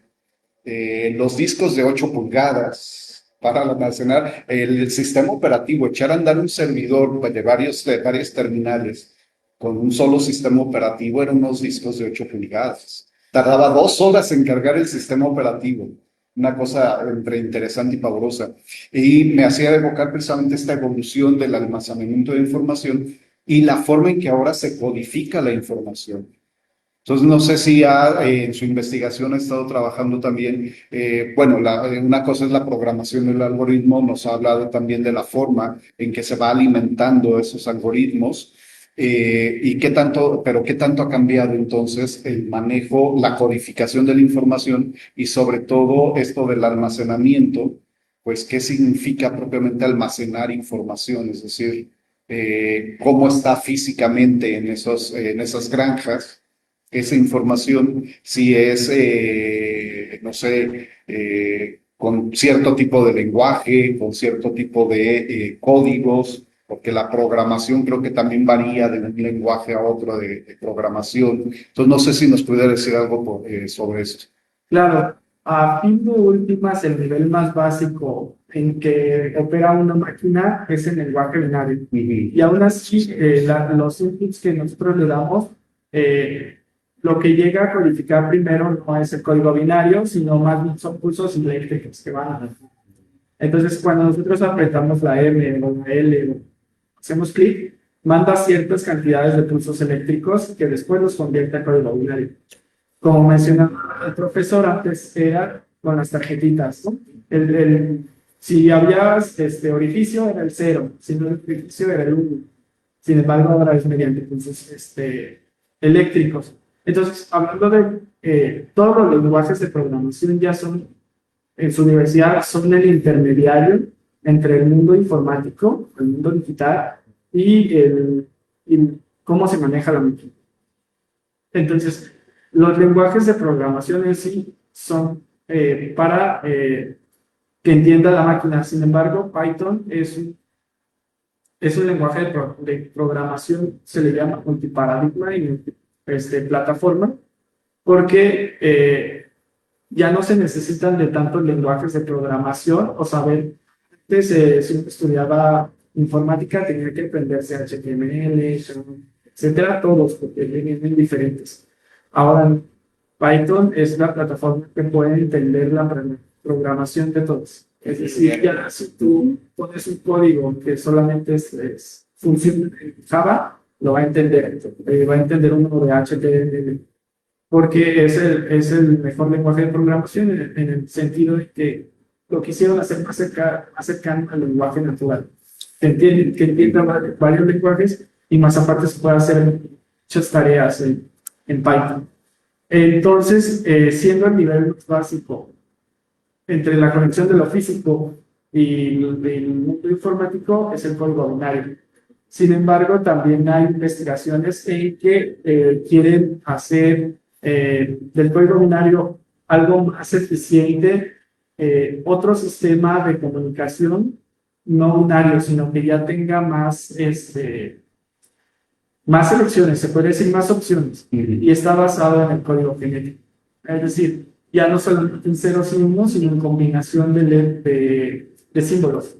Speaker 1: los discos de 8 pulgadas para almacenar el sistema operativo, echar a andar un servidor de varias terminales con un solo sistema operativo eran unos discos de 8 pulgadas. Tardaba 2 horas en cargar el sistema operativo. Una cosa entre interesante y pavorosa. Y me hacía evocar precisamente esta evolución del almacenamiento de información y la forma en que ahora se codifica la información. Entonces, no sé si en su investigación ha estado trabajando también, una cosa es la programación del algoritmo, nos ha hablado también de la forma en que se va alimentando esos algoritmos, y qué tanto ha cambiado entonces el manejo, la codificación de la información y sobre todo esto del almacenamiento, pues qué significa propiamente almacenar información, es decir, cómo está físicamente en esas granjas esa información, si es, no sé, con cierto tipo de lenguaje, con cierto tipo de códigos, porque la programación creo que también varía de un lenguaje a otro de programación. Entonces, no sé si nos pudiera decir algo sobre esto.
Speaker 3: Claro, a fin de últimas, el nivel más básico en que opera una máquina es el lenguaje binario. Y aún así, los inputs que nosotros le damos, lo que llega a codificar primero no es el código binario, sino más bien son pulsos eléctricos que van a... Entonces, cuando nosotros apretamos la M o la L o hacemos clic, manda ciertas cantidades de pulsos eléctricos que después los convierte a código binario. Como mencionaba el profesor antes, era con las tarjetitas, ¿no? Si había orificio, era el 0, si no el orificio, era el 1. Sin embargo, ahora es mediante pulsos eléctricos. Entonces, hablando de todos los lenguajes de programación ya son, en su universidad, son el intermediario entre el mundo informático, el mundo digital y cómo se maneja la máquina. Entonces, los lenguajes de programación en sí son para que entienda la máquina. Sin embargo, Python es un lenguaje de programación, se le llama multiparadigma y plataforma, porque ya no se necesitan de tantos lenguajes de programación o saber. Antes, si uno estudiaba informática, tenía que aprenderse HTML, etcétera, todos, porque vienen diferentes. Ahora, Python es la plataforma que puede entender la programación de todos. Es decir, ya si tú pones un código que solamente funciona en Java, lo va a entender. Va a entender uno de HTML, porque es el mejor lenguaje de programación en el sentido de que lo quisieron hacer más cercano al lenguaje natural. Que entienda varios lenguajes y más aparte se puede hacer muchas tareas en Python. Entonces, siendo el nivel más básico entre la conexión de lo físico y el mundo informático, es el código binario. Sin embargo, también hay investigaciones en que quieren hacer del código binario algo más eficiente, otro sistema de comunicación no binario, sino que ya tenga más selecciones, se puede decir más opciones, y está basado en el código genético. Es decir, ya no solamente en ceros y unos, sino en combinación de símbolos.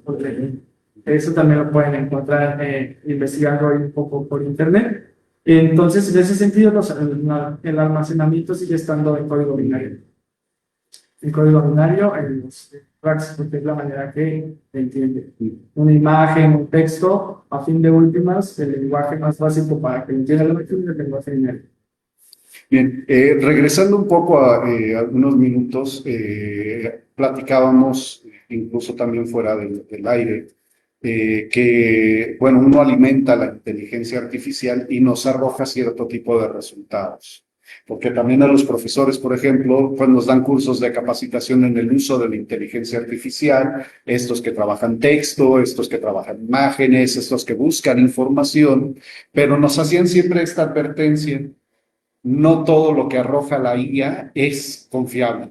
Speaker 3: Eso también lo pueden encontrar, investigando un poco por internet. Entonces, en ese sentido, el almacenamiento sigue estando en código binario. El código binario en los tracks, porque es la manera que se entiende. Una imagen, un texto, a fin de últimas, el lenguaje más básico para que entienda la máquina es el lenguaje binario.
Speaker 1: Bien, regresando un poco a algunos minutos, platicábamos, incluso también fuera del aire, que, bueno, uno alimenta la inteligencia artificial y nos arroja cierto tipo de resultados. Porque también a los profesores, por ejemplo, pues nos dan cursos de capacitación en el uso de la inteligencia artificial, estos que trabajan texto, estos que trabajan imágenes, estos que buscan información, pero nos hacían siempre esta advertencia: no todo lo que arroja la IA es confiable.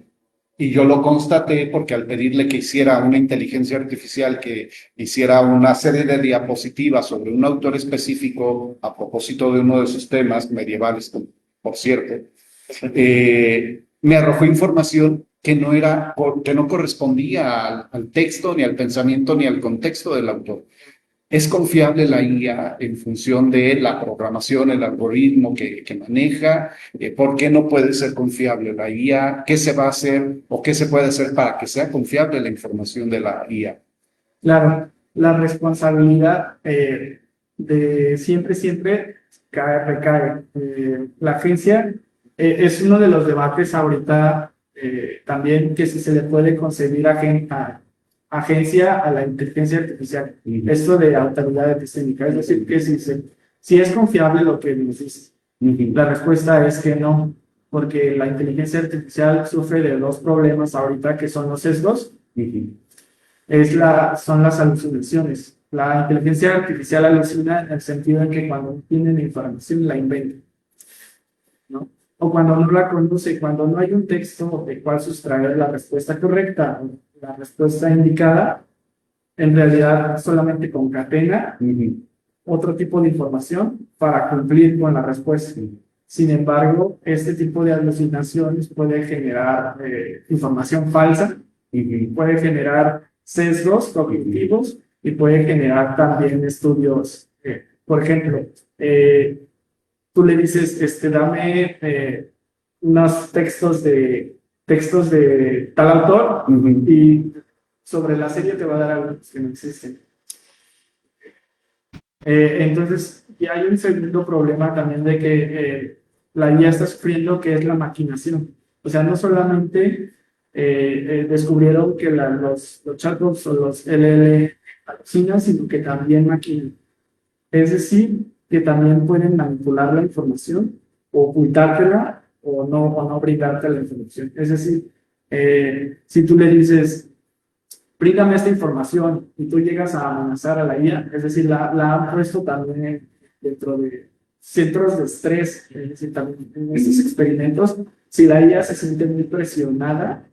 Speaker 1: Y yo lo constaté porque al pedirle que hiciera una inteligencia artificial que hiciera una serie de diapositivas sobre un autor específico a propósito de uno de sus temas medievales, por cierto, me arrojó información que no correspondía al texto, ni al pensamiento, ni al contexto del autor. ¿Es confiable la IA en función de la programación, el algoritmo que maneja? ¿Por qué no puede ser confiable la IA? ¿Qué se va a hacer o qué se puede hacer para que sea confiable la información de la IA?
Speaker 3: Claro, la responsabilidad de siempre recae. La agencia es uno de los debates ahorita también, que si se le puede concebir agencia a la inteligencia artificial. Esto de autoridad epistémica, es decir, que si es confiable lo que nos dice. La respuesta es que no, porque la inteligencia artificial sufre de dos problemas ahorita, que son los sesgos, son las alucinaciones. La inteligencia artificial alucina en el sentido de que cuando no tiene la información la inventa, ¿no? O cuando no la conoce, cuando no hay un texto de cual sustraer la respuesta correcta, la respuesta indicada, en realidad solamente concatena otro tipo de información para cumplir con la respuesta. Sin embargo, este tipo de alucinaciones puede generar información falsa, puede generar sesgos cognitivos y puede generar también estudios. Por ejemplo, tú le dices, dame unos textos de tal autor, y sobre la serie te va a dar algunos que no existen. Entonces, y hay un segundo problema también de que la IA está sufriendo, que es la maquinación. O sea, no solamente descubrieron que los chatbots o los LL alucinan, sino que también maquinan. Es decir, que también pueden manipular la información, o ocultártela, o no brindarte la información. Es decir, si tú le dices, bríndame esta información, y tú llegas a amenazar a la IA, es decir, la han puesto también dentro de centros de estrés, es decir, también en estos experimentos, si la IA se siente muy presionada,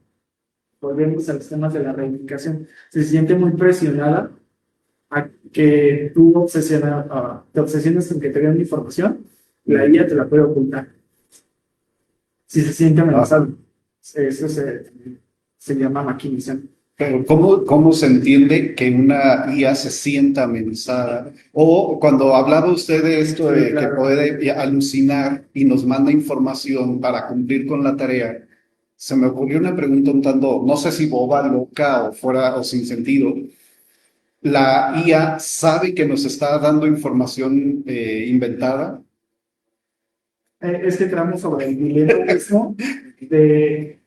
Speaker 3: volvemos a los temas de la reivindicación, se siente muy presionada a que tú te obsesiones con que te den información, la IA te la puede ocultar si se siente amenazado. Eso se llama maquinización.
Speaker 1: Pero ¿cómo se entiende que una IA se sienta amenazada? O cuando hablaba usted de esto de
Speaker 3: Sí, claro.
Speaker 1: que puede alucinar y nos manda información para cumplir con la tarea, se me ocurrió una pregunta un tanto, no sé si boba, loca o fuera o sin sentido. ¿La IA sabe que nos está dando información inventada?
Speaker 3: Es que entramos sobre el dilema mismo de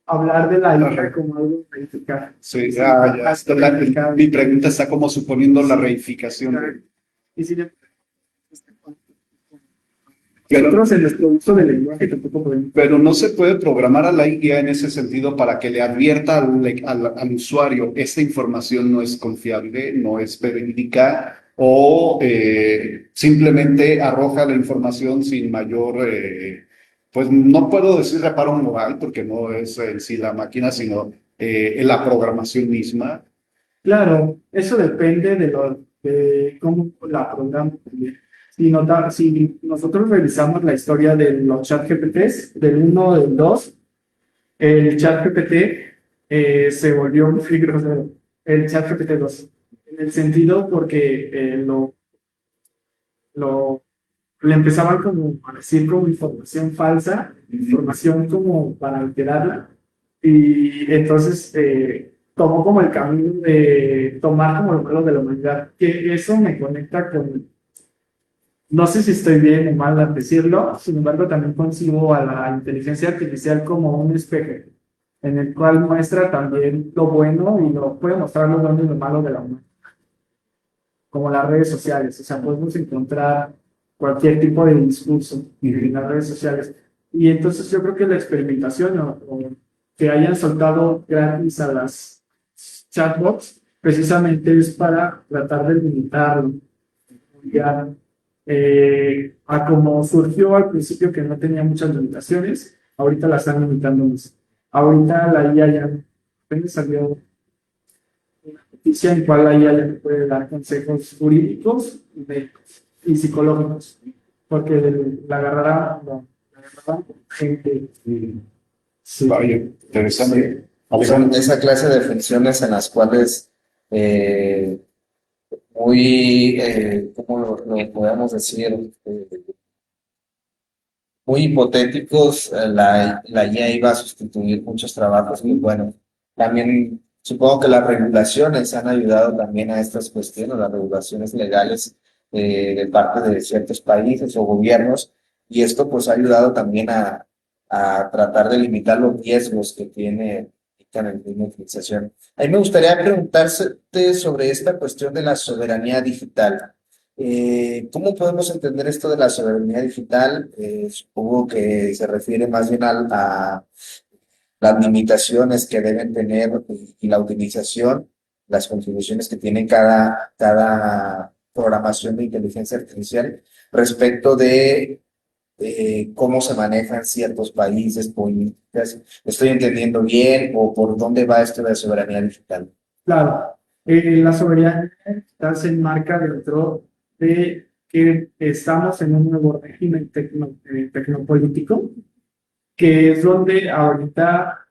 Speaker 3: hablar de la IA como algo verificado.
Speaker 1: Sí, ya. Mi pregunta está como suponiendo la reificación.
Speaker 3: Y sin embargo,
Speaker 1: Pero,
Speaker 3: nosotros en nuestro uso del lenguaje tampoco podemos.
Speaker 1: pero no se puede programar a la IA en ese sentido para que le advierta al usuario, esta información no es confiable, no es verídica, o simplemente arroja la información sin mayor, pues no puedo decir reparo moral, porque no es en sí la máquina, sino la programación misma.
Speaker 3: Claro, eso depende de cómo la programa también. Si nosotros revisamos la historia de los chat GPTs, del uno del 2, el chat GPT se volvió muy grosero, el chat GPT 2, en el sentido porque le empezaban como a decir como información falsa, información como para alterarla, y entonces tomó como el camino de tomar como lo malo de la humanidad, que eso me conecta con, no sé si estoy bien o mal al decirlo, sin embargo también concibo a la inteligencia artificial como un espejo, en el cual muestra también lo bueno y puede mostrar lo bueno y lo malo de la humanidad, como las redes sociales, o sea, podemos encontrar cualquier tipo de discurso en las redes sociales. Y entonces yo creo que la experimentación o que hayan soltado gratis a las chatbots, precisamente es para tratar de limitarlo, ya, a como surgió al principio que no tenía muchas limitaciones, ahorita la están limitando más. Ahorita la IA ya apenas salió una noticia en cual la IA ya puede dar consejos jurídicos y psicológicos, porque la agarrarán gente. Sí.
Speaker 1: Vaya, interesante.
Speaker 2: Son esa clase de funciones en las cuales ¿cómo lo podemos decir? Muy hipotéticos, la IA iba a sustituir muchos trabajos muy buenos. También supongo que las regulaciones han ayudado también a estas cuestiones, las regulaciones legales de parte de ciertos países o gobiernos, y esto pues ha ayudado también a tratar de limitar los riesgos que tiene la utilización. A mí me gustaría preguntarte sobre esta cuestión de la soberanía digital. ¿Cómo podemos entender esto de la soberanía digital? Supongo que se refiere más bien a las limitaciones que deben tener y la utilización, las contribuciones que tiene cada programación de inteligencia artificial respecto de cómo se manejan ciertos países, políticas. ¿Estoy entendiendo bien o por dónde va esto de la soberanía digital?
Speaker 3: Claro, la soberanía digital se enmarca dentro de que estamos en un nuevo régimen tecnopolítico, que es donde ahorita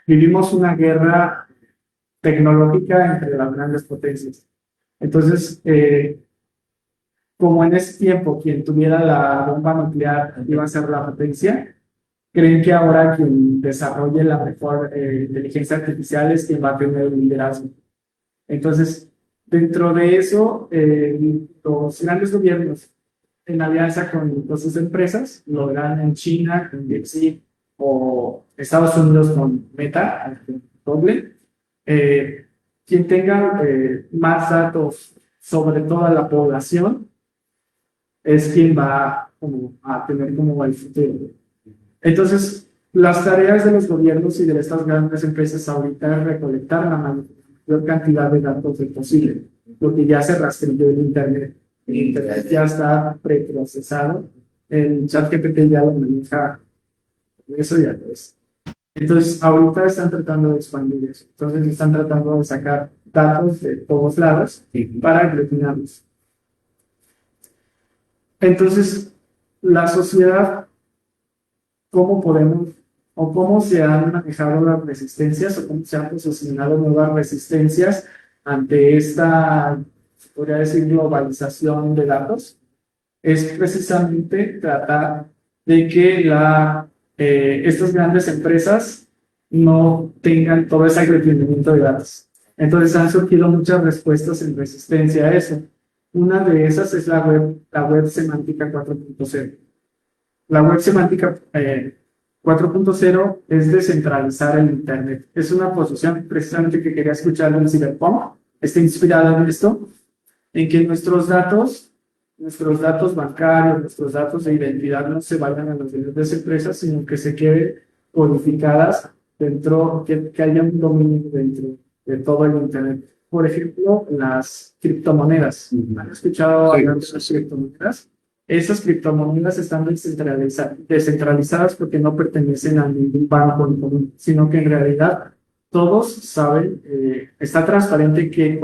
Speaker 3: vivimos una guerra tecnológica entre las grandes potencias. Entonces, como en ese tiempo quien tuviera la bomba nuclear iba a ser la potencia, creen que ahora quien desarrolle la mejor inteligencia artificial es quien va a tener el liderazgo. Entonces, dentro de eso, los grandes gobiernos, en alianza con sus empresas, lo verán en China, con DeepSeek, o Estados Unidos con Meta, doble, quien tenga más datos sobre toda la población es quien va a tener como el futuro. Entonces, las tareas de los gobiernos y de estas grandes empresas ahorita es recolectar la mayor cantidad de datos posible, porque ya se rastreó el Internet. El Internet ya está preprocesado, el ChatGPT ya lo maneja, eso ya lo es. Entonces, ahorita están tratando de expandir eso. Entonces, están tratando de sacar datos de todos lados para aglutinarlos. Entonces, la sociedad, ¿cómo podemos o cómo se han manejado las resistencias o cómo se han posicionado nuevas resistencias ante esta, se podría decir, globalización de datos? Es precisamente tratar de que estas grandes empresas no tengan todo ese aglutinamiento de datos. Entonces han surgido muchas respuestas en resistencia a eso. Una de esas es la web semántica 4.0. La web semántica 4.0 es descentralizar el Internet. Es una posición precisamente que quería escuchar del Cyberpunk. Está inspirada en esto, en que nuestros datos bancarios, nuestros datos de identidad no se vayan a las grandes empresas, sino que se queden codificadas dentro, que haya un dominio dentro de todo el Internet. Por ejemplo, las criptomonedas. ¿Han escuchado hablar de las criptomonedas? Esas criptomonedas están descentralizadas porque no pertenecen a ningún banco ni común, sino que en realidad todos saben, está transparente qué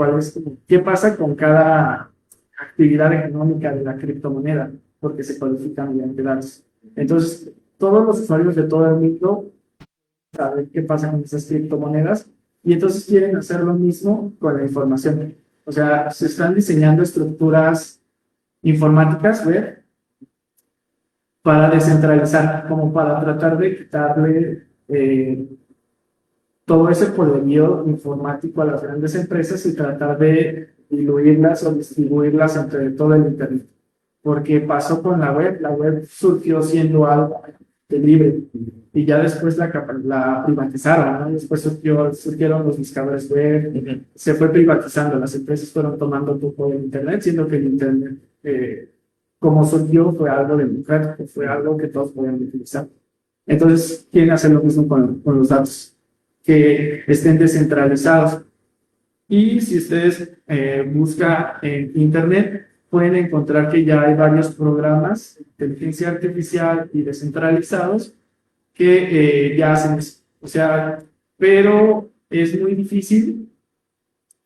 Speaker 3: pasa con cada actividad económica de la criptomoneda, porque se codifican mediante datos. Entonces, todos los usuarios de todo el mundo saben qué pasa con esas criptomonedas y entonces quieren hacer lo mismo con la información. O sea, se están diseñando estructuras informáticas web para descentralizar, como para tratar de quitarle todo ese poderío informático a las grandes empresas y tratar de diluirlas o distribuirlas entre todo el Internet. Porque pasó con la web surgió siendo algo de libre y ya después la privatizaron, ¿no? Después surgieron los buscadores web, se fue privatizando, las empresas fueron tomando poco del Internet, siendo que el Internet, como surgió, fue algo democrático, fue algo que todos podían utilizar. Entonces, quieren hacer lo mismo con los datos, que estén descentralizados. Y si ustedes buscan en Internet, pueden encontrar que ya hay varios programas de inteligencia artificial y descentralizados que ya hacen eso. O sea, pero es muy difícil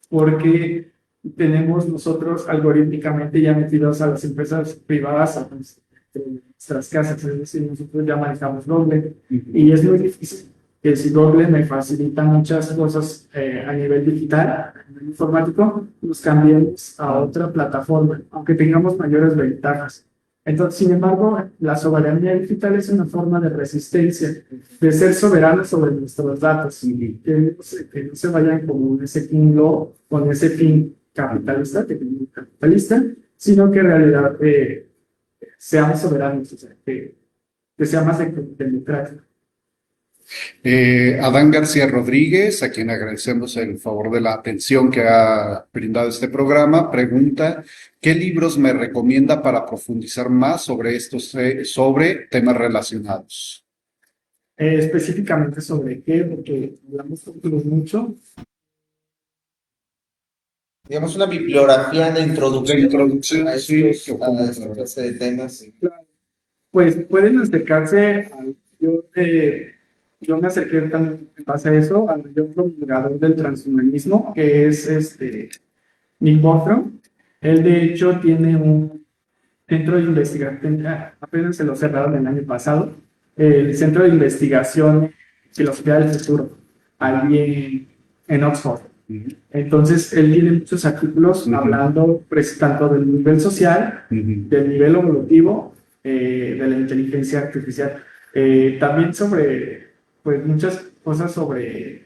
Speaker 3: porque tenemos nosotros algorítmicamente ya metidos a las empresas privadas a nuestras casas, es decir, nosotros ya manejamos Google y es muy difícil que si Google me facilita muchas cosas a nivel digital, a nivel informático, nos cambiemos a otra plataforma, aunque tengamos mayores ventajas. Entonces, sin embargo, la soberanía digital es una forma de resistencia, de ser soberanos sobre nuestros datos, que no se vayan con ese fin capitalista, sino que en realidad seamos soberanos, o sea, que sea más democrático.
Speaker 1: Adán García Rodríguez, a quien agradecemos el favor de la atención que ha brindado este programa, pregunta: ¿qué libros me recomienda para profundizar más sobre temas relacionados?
Speaker 3: Específicamente sobre qué, porque hablamos mucho.
Speaker 2: Digamos una bibliografía de introducción a
Speaker 1: sí,
Speaker 2: esta clase de temas.
Speaker 3: Pues pueden acercarse al... Yo me acerqué también en base a eso al promulgador del transhumanismo, que es Nick Bostrom. Él de hecho tiene un centro de investigación, apenas se lo cerraron el año pasado, el Centro de Investigación Filosofía del Futuro, allí en Oxford. Entonces, él tiene muchos artículos hablando tanto del nivel social, del nivel evolutivo, de la inteligencia artificial, también sobre pues muchas cosas sobre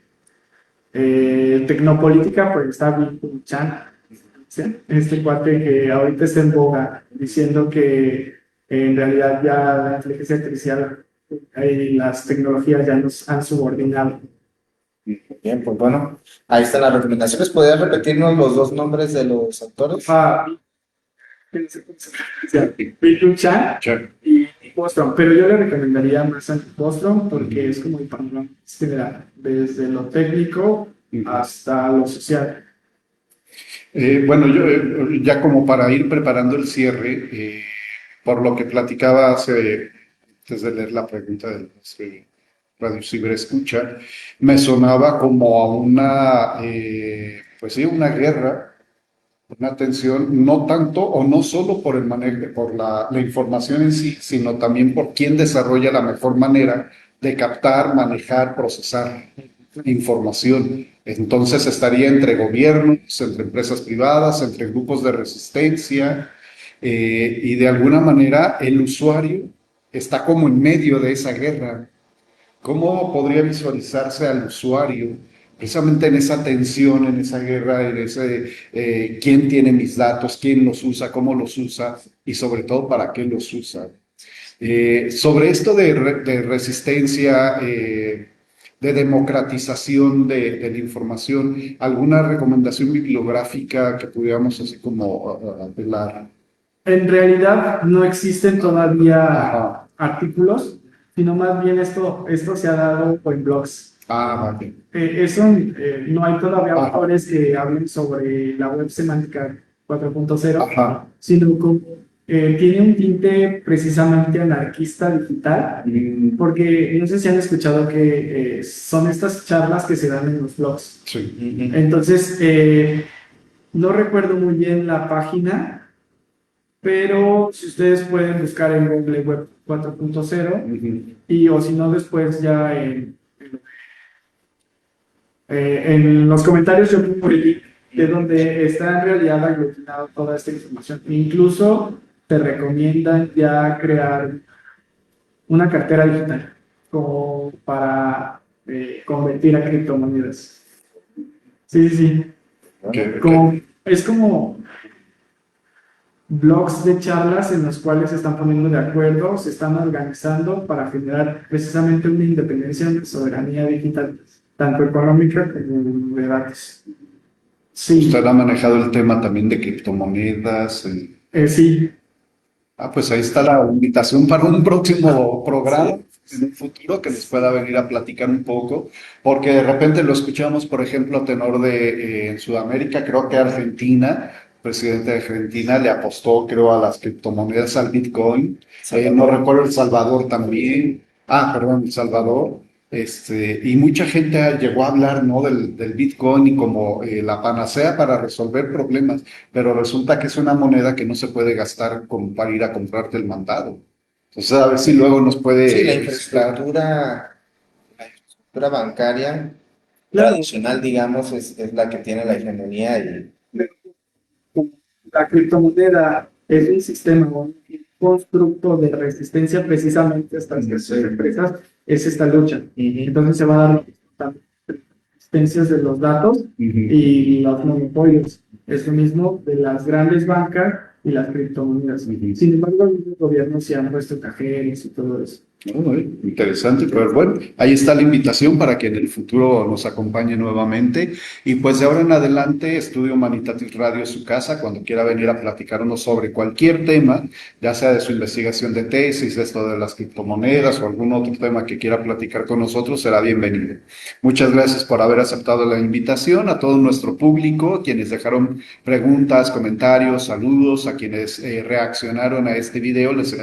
Speaker 3: tecnopolítica, pues está Bill Chan, este cuate que ahorita está en boga, diciendo que en realidad ya la inteligencia artificial y las tecnologías ya nos han subordinado.
Speaker 2: Bien, pues bueno, ahí están las recomendaciones. ¿Podrías repetirnos los dos nombres de los autores?
Speaker 3: Bill Chan y Bostrom, pero yo le recomendaría más a Bostrom porque es como el panorama general, desde lo técnico hasta lo social.
Speaker 1: Bueno, yo ya como para ir preparando el cierre, por lo que platicaba antes de leer la pregunta de Radio Ciberescucha, me sonaba como a una, pues sí, una guerra una atención no tanto o no solo por el manejo, por la información en sí, sino también por quién desarrolla la mejor manera de captar, manejar, procesar información. Entonces estaría entre gobiernos, entre empresas privadas, entre grupos de resistencia, y de alguna manera el usuario está como en medio de esa guerra. ¿Cómo podría visualizarse al usuario precisamente en esa tensión, en esa guerra, en ese quién tiene mis datos, quién los usa, cómo los usa y sobre todo para qué los usa? Sobre esto de resistencia, de democratización de la información, ¿alguna recomendación bibliográfica que pudiéramos así como apelar?
Speaker 3: En realidad no existen todavía
Speaker 1: Ajá.
Speaker 3: artículos, sino más bien esto se ha dado en blogs.
Speaker 1: Ah, vale.
Speaker 3: No hay todavía
Speaker 1: Ajá.
Speaker 3: autores que hablen sobre la web semántica 4.0,
Speaker 1: Ajá.
Speaker 3: sino como tiene un tinte precisamente anarquista digital, porque no sé si han escuchado que son estas charlas que se dan en los blogs.
Speaker 1: Sí.
Speaker 3: Entonces, no recuerdo muy bien la página, pero si ustedes pueden buscar en Google Web 4.0 y o si no después ya en los comentarios yo pongo el link de donde está en realidad aglutinado toda esta información. Incluso te recomiendan ya crear una cartera digital como para convertir a criptomonedas. Sí, sí, sí. Es como blogs de charlas en los cuales se están poniendo de acuerdo, se están organizando para generar precisamente una independencia, una soberanía digital, tanto económica como de datos. Sí.
Speaker 1: Usted ha manejado el tema también de criptomonedas.
Speaker 3: Sí.
Speaker 1: Pues ahí está la invitación para un próximo programa en un futuro que les pueda venir a platicar un poco, porque de repente lo escuchamos, por ejemplo, a tenor de en Sudamérica, creo que Argentina, el presidente de Argentina le apostó, creo, a las criptomonedas, al Bitcoin. No recuerdo El Salvador también. Perdón, El Salvador. Y mucha gente llegó a hablar, ¿no?, del Bitcoin y como la panacea para resolver problemas, pero resulta que es una moneda que no se puede gastar como para ir a comprarte el mandado. Entonces, a ver si luego nos puede...
Speaker 2: Sí, la infraestructura bancaria tradicional, digamos, es la que tiene la hegemonía y
Speaker 3: la criptomoneda es un sistema, un constructo de resistencia precisamente a estas empresas, es esta lucha. Entonces se va a dar resistencias de los datos y los monopolios. Es lo mismo de las grandes bancas y las criptomonedas. Sin embargo, los gobiernos se han puesto cajeros y todo eso.
Speaker 1: Interesante, pero bueno, ahí está la invitación para que en el futuro nos acompañe nuevamente. Y pues de ahora en adelante, Estudio Humanitatis Radio es su casa, cuando quiera venir a platicarnos sobre cualquier tema, ya sea de su investigación de tesis, de esto de las criptomonedas o algún otro tema que quiera platicar con nosotros, será bienvenido. Muchas gracias por haber aceptado la invitación, a todo nuestro público, quienes dejaron preguntas, comentarios, saludos, a quienes reaccionaron a este video, les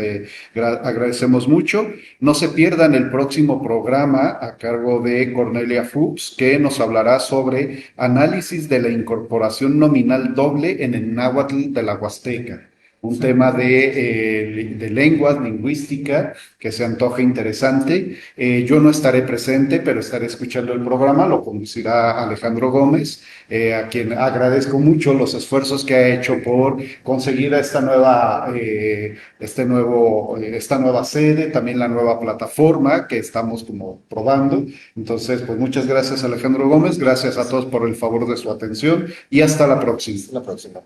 Speaker 1: agradecemos mucho. No se pierdan el próximo programa a cargo de Cornelia Fuchs, que nos hablará sobre análisis de la incorporación nominal doble en el náhuatl de la Huasteca. Un tema de lenguas, lingüística, que se antoja interesante. Yo no estaré presente, pero estaré escuchando el programa, lo conducirá Alejandro Gómez, a quien agradezco mucho los esfuerzos que ha hecho por conseguir esta nueva sede, también la nueva plataforma que estamos como probando. Entonces, pues muchas gracias, Alejandro Gómez, gracias a todos por el favor de su atención y hasta la próxima.
Speaker 2: la próxima.